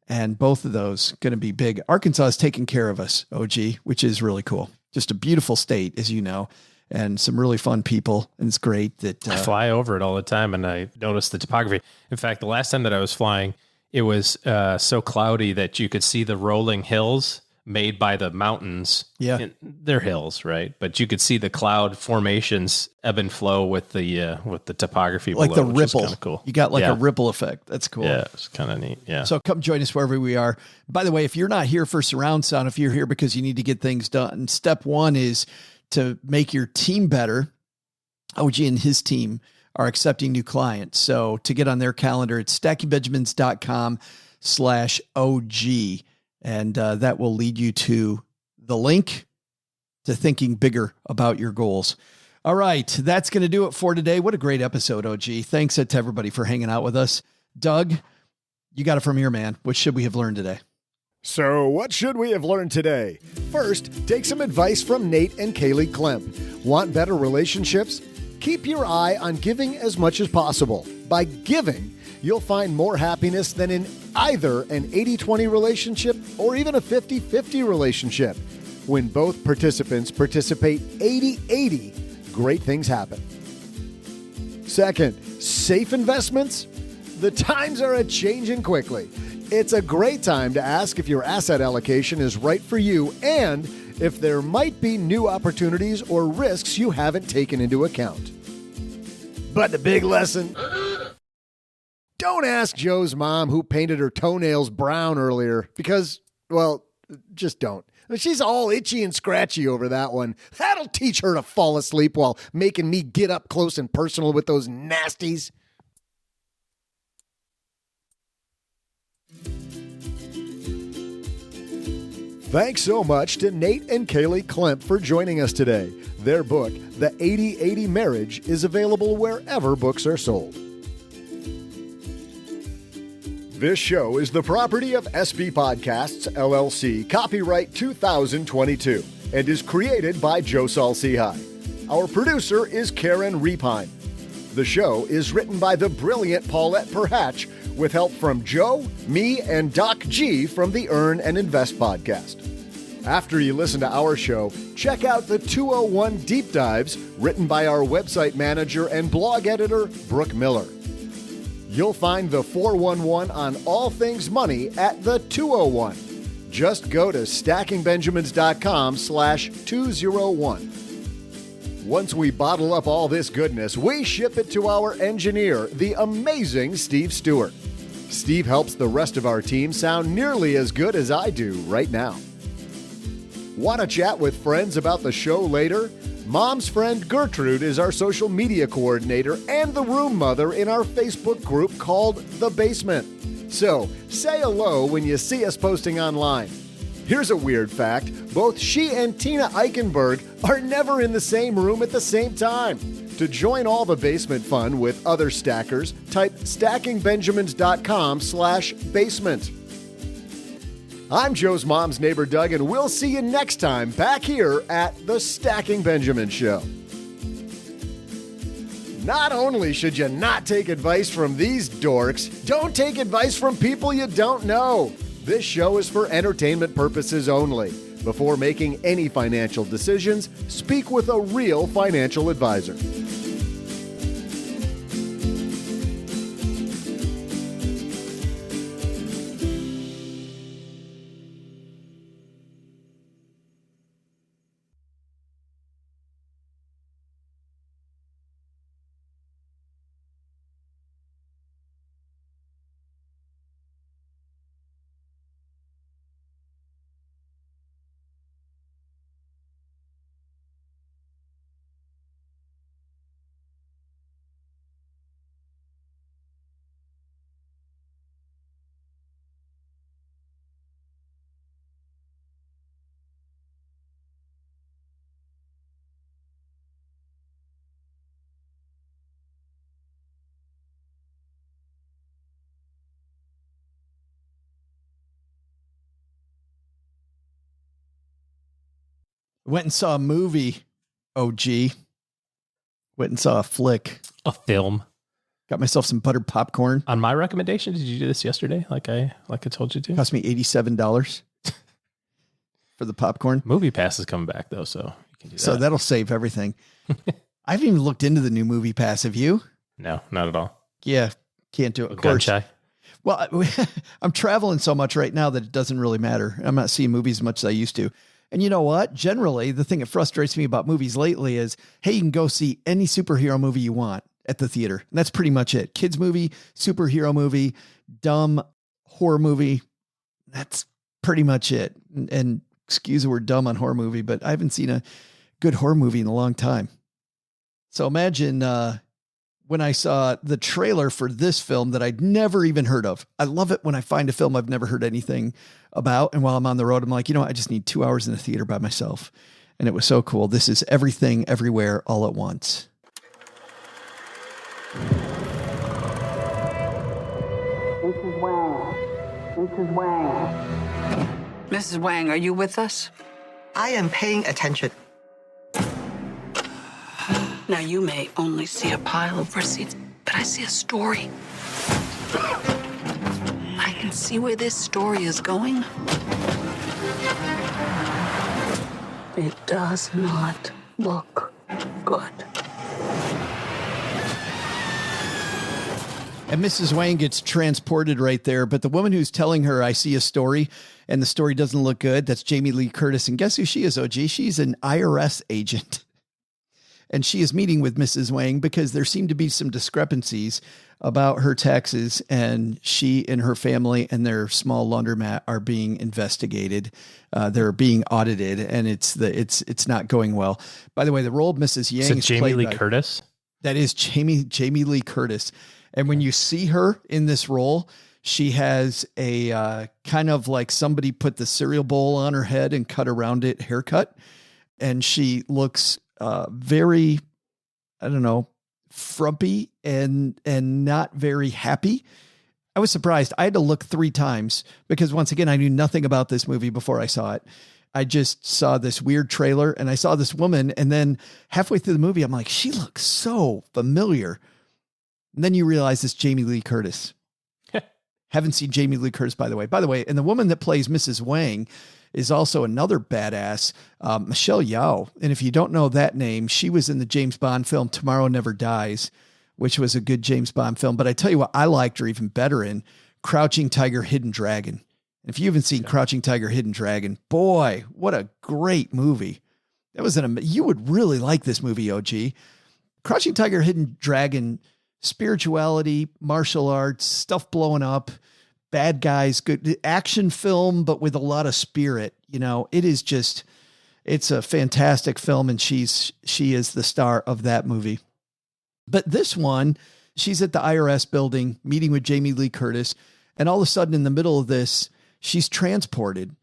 Speaker 7: And both of those going to be big. Arkansas is taking care of us, OG, which is really cool. Just a beautiful state, as you know, and some really fun people. And it's great that
Speaker 8: I fly over it all the time, and I notice the topography. In fact, the last time that I was flying, it was so cloudy that you could see the rolling hills made by the mountains.
Speaker 7: Yeah.
Speaker 8: They're hills, right? But you could see the cloud formations ebb and flow with the topography
Speaker 7: like
Speaker 8: below,
Speaker 7: the
Speaker 8: which is
Speaker 7: ripple.
Speaker 8: kinda cool.
Speaker 7: You got like a ripple effect. That's cool.
Speaker 8: Yeah, it's kind of neat. Yeah.
Speaker 7: So come join us wherever we are. By the way, if you're not here for surround sound, if you're here because you need to get things done, step one is to make your team better. OG and his team are accepting new clients. So to get on their calendar, it's stackingbenjamins.com/OG. And that will lead you to the link to thinking bigger about your goals. All right. That's going to do it for today. What a great episode, OG. Thanks to everybody for hanging out with us. Doug, you got it from here, man. What should we have learned today?
Speaker 11: So what should we have learned today? First, take some advice from Nate and Kaley Klemp. Want better relationships? Keep your eye on giving as much as possible. By giving, you'll find more happiness than in either an 80-20 relationship or even a 50-50 relationship. When both participants participate 80-80, great things happen. Second, safe investments? The times are a-changing quickly. It's a great time to ask if your asset allocation is right for you and if there might be new opportunities or risks you haven't taken into account. But the big lesson... Don't ask Joe's mom who painted her toenails brown earlier because, well, just don't. She's all itchy and scratchy over that one. That'll teach her to fall asleep while making me get up close and personal with those nasties. Thanks so much to Nate and Kaley Klemp for joining us today. Their book, The 80-80 Marriage, is available wherever books are sold. This show is the property of SB Podcasts, LLC, copyright 2022, and is created by Joe Salsihai. Our producer is Karen Repine. The show is written by the brilliant Paulette Perhatch, with help from Joe, me, and Doc G from the Earn and Invest podcast. After you listen to our show, check out the 201 Deep Dives, written by our website manager and blog editor, Brooke Miller. You'll find the 411 on all things money at the 201. Just go to stackingbenjamins.com/201. Once we bottle up all this goodness, we ship it to our engineer, the amazing Steve Stewart. Steve helps the rest of our team sound nearly as good as I do right now. Want to chat with friends about the show later? Mom's friend Gertrude is our social media coordinator and the room mother in our Facebook group called The Basement. So, say hello when you see us posting online. Here's a weird fact. Both she and Tina Eichenberg are never in the same room at the same time. To join all the basement fun with other stackers, type stackingbenjamins.com/basement. I'm Joe's mom's neighbor, Doug, and we'll see you next time back here at the Stacking Benjamin Show. Not only should you not take advice from these dorks, don't take advice from people you don't know. This show is for entertainment purposes only. Before making any financial decisions, speak with a real financial advisor.
Speaker 7: Went and saw a movie. OG. Went and saw a flick.
Speaker 8: A film.
Speaker 7: Got myself some buttered popcorn.
Speaker 8: On my recommendation, did you do this yesterday? Like I told you to?
Speaker 7: Cost me $87 for the popcorn.
Speaker 8: Movie Pass is coming back though, so you can do that.
Speaker 7: So that'll save everything. I haven't even looked into the new Movie Pass. Have you?
Speaker 8: No, not at all.
Speaker 7: Yeah, can't do it. Of
Speaker 8: Gun
Speaker 7: course.
Speaker 8: shy.
Speaker 7: Well, I'm traveling so much right now that it doesn't really matter. I'm not seeing movies as much as I used to. And you know what? Generally, the thing that frustrates me about movies lately is, hey, you can go see any superhero movie you want at the theater. And that's pretty much it. Kids movie, superhero movie, dumb horror movie. That's pretty much it. And excuse the word dumb on horror movie, but I haven't seen a good horror movie in a long time. So imagine when I saw the trailer for this film that I'd never even heard of. I love it when I find a film I've never heard anything about. And while I'm on the road, I'm like, you know what? I just need 2 hours in the theater by myself. And it was so cool. This is Everything, Everywhere, All at Once.
Speaker 18: Mrs. Wang. Mrs. Wang. Mrs. Wang, are you with us?
Speaker 19: I am paying attention.
Speaker 18: Now, you may only see a pile of receipts, but I see a story. I can see where this story is going. It does not look good.
Speaker 7: And Mrs. Wang gets transported right there. But the woman who's telling her, I see a story and the story doesn't look good, that's Jamie Lee Curtis. And guess who she is, OG? She's an IRS agent. And she is meeting with Mrs. Wang because there seem to be some discrepancies about her taxes, and she and her family and their small laundromat are being investigated. They're being audited, and it's not going well. By the way, the role of Mrs. Yang is
Speaker 8: Jamie Lee Curtis.
Speaker 7: That is Jamie Lee Curtis. And when you see her in this role, she has a kind of like somebody put the cereal bowl on her head and cut around it haircut. And she looks very, I don't know, frumpy and not very happy. I was surprised. I had to look 3 times because once again, I knew nothing about this movie before I saw it. I just saw this weird trailer and I saw this woman. And then halfway through the movie, I'm like, she looks so familiar. And then you realize it's Jamie Lee Curtis. Haven't seen Jamie Lee Curtis, by the way. By the way, and the woman that plays Mrs. Wang is also another badass, Michelle Yeoh. And if you don't know that name, she was in the James Bond film Tomorrow Never Dies, which was a good James Bond film. But I tell you what, I liked her even better in Crouching Tiger, Hidden Dragon. And if you haven't seen Crouching Tiger, Hidden Dragon, boy, what a great movie. That was you would really like this movie, OG. Crouching Tiger, Hidden Dragon, spirituality, martial arts, stuff blowing up, bad guys, good action film, but with a lot of spirit. You know, it's a fantastic film. And she is the star of that movie. But this one, she's at the IRS building meeting with Jamie Lee Curtis. And all of a sudden in the middle of this, she's transported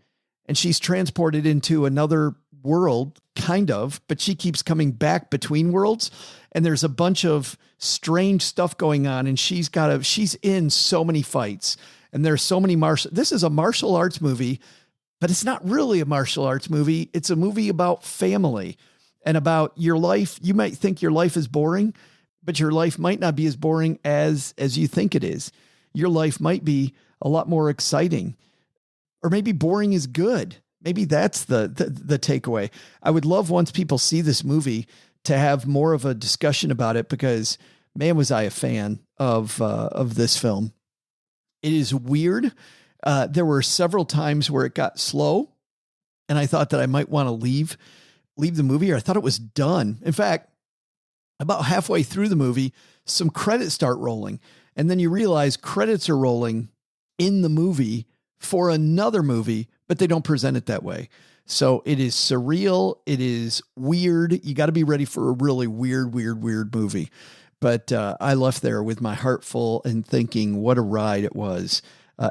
Speaker 7: into another world, kind of, but she keeps coming back between worlds. And there's a bunch of strange stuff going on. And she's in so many fights. And there's so many this is a martial arts movie, but it's not really a martial arts movie. It's a movie about family and about your life. You might think your life is boring, but your life might not be as boring as you think it is. Your life might be a lot more exciting, or maybe boring is good. Maybe that's the takeaway. I would love, once people see this movie, to have more of a discussion about it, because man, was I a fan of this film. It is weird. There were several times where it got slow and I thought that I might want to leave the movie, or I thought it was done. In fact, about halfway through the movie, some credits start rolling, and then you realize credits are rolling in the movie for another movie, but they don't present it that way. So it is surreal. It is weird. You got to be ready for a really weird movie. But I left there with my heart full and thinking, what a ride it was.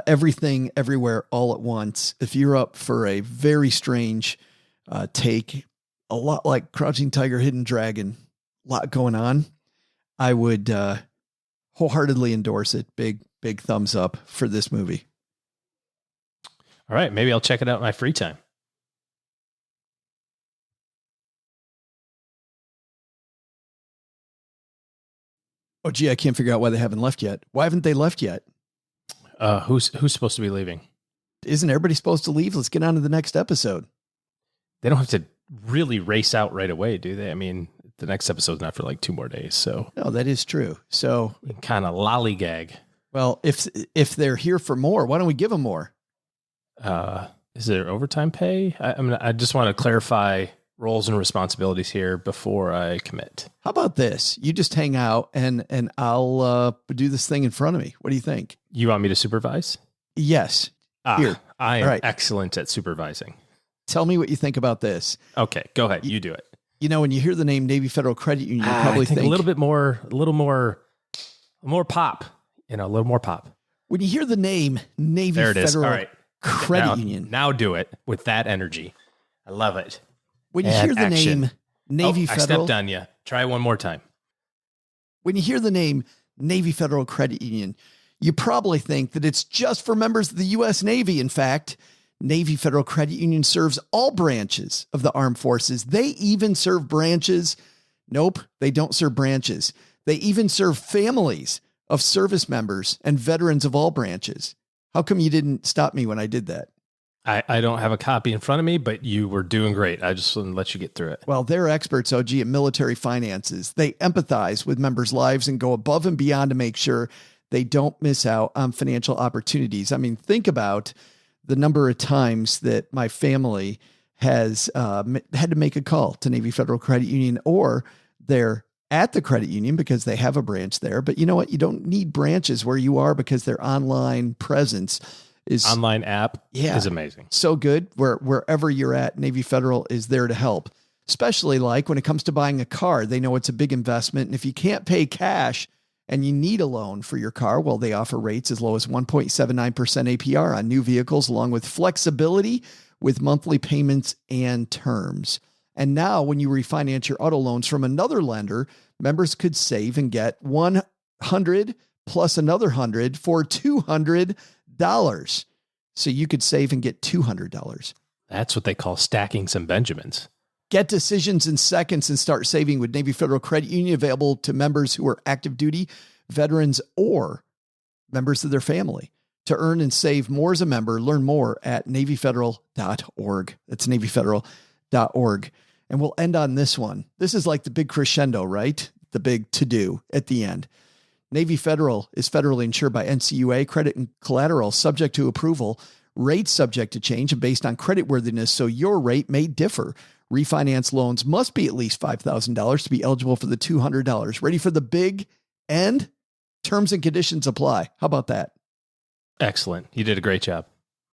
Speaker 7: Everything, Everywhere, All at Once. If you're up for a very strange take, a lot like Crouching Tiger, Hidden Dragon, a lot going on, I would wholeheartedly endorse it. Big thumbs up for this movie.
Speaker 8: All right. Maybe I'll check it out in my free time.
Speaker 7: Oh, gee, I can't figure out why they haven't left yet. Why haven't they left yet?
Speaker 8: Who's supposed to be leaving?
Speaker 7: Isn't everybody supposed to leave? Let's get on to the next episode.
Speaker 8: They don't have to really race out right away, do they? I mean, the next episode's not for like 2 more days, so.
Speaker 7: No, that is true. So
Speaker 8: kind of lollygag.
Speaker 7: Well, if they're here for more, why don't we give them more?
Speaker 8: Is there overtime pay? I just want to clarify roles and responsibilities here before I commit.
Speaker 7: How about this? You just hang out and I'll do this thing in front of me. What do you think?
Speaker 8: You want me to supervise?
Speaker 7: Yes.
Speaker 8: Here. I am excellent at supervising.
Speaker 7: Tell me what you think about this.
Speaker 8: Okay, go ahead. You do it.
Speaker 7: You know, when you hear the name Navy Federal Credit Union, you probably think
Speaker 8: a little more pop. You know, a little more pop.
Speaker 7: When you hear the name Navy Federal Credit Union.
Speaker 8: Now do it with that energy. I love it.
Speaker 7: When you hear the name Navy Federal.
Speaker 8: I stepped on you. Try one more time.
Speaker 7: When you hear the name Navy Federal Credit Union, you probably think that it's just for members of the U.S. Navy. In fact, Navy Federal Credit Union serves all branches of the armed forces. They even serve branches. Nope, they don't serve branches. They even serve families of service members and veterans of all branches. How come you didn't stop me when I did that?
Speaker 8: I don't have a copy in front of me, but you were doing great. I just want to let you get through it.
Speaker 7: Well, they're experts, OG, at military finances. They empathize with members' lives and go above and beyond to make sure they don't miss out on financial opportunities. I mean, think about the number of times that my family has had to make a call to Navy Federal Credit Union, or they're at the credit union because they have a branch there. But you know what? You don't need branches where you are because their online presence is
Speaker 8: online app is amazing.
Speaker 7: So good. Wherever you're at, Navy Federal is there to help, especially like when it comes to buying a car. They know it's a big investment. And if you can't pay cash and you need a loan for your car, well, they offer rates as low as 1.79% APR on new vehicles, along with flexibility with monthly payments and terms. And now when you refinance your auto loans from another lender, members could save and get $100 plus another $100 for $200. So you could save and get $200.
Speaker 8: That's what they call stacking some Benjamins.
Speaker 7: Get decisions in seconds and start saving with Navy Federal Credit Union, available to members who are active duty, veterans, or members of their family. To earn and save more as a member, learn more at NavyFederal.org. That's NavyFederal.org. And we'll end on this one. This is like the big crescendo, right? The big to-do at the end. Navy Federal is federally insured by NCUA, credit and collateral subject to approval, rates subject to change and based on creditworthiness, so your rate may differ. Refinance loans must be at least $5,000 to be eligible for the $200. Ready for the big end? Terms and conditions apply. How about that?
Speaker 8: Excellent. You did a great job.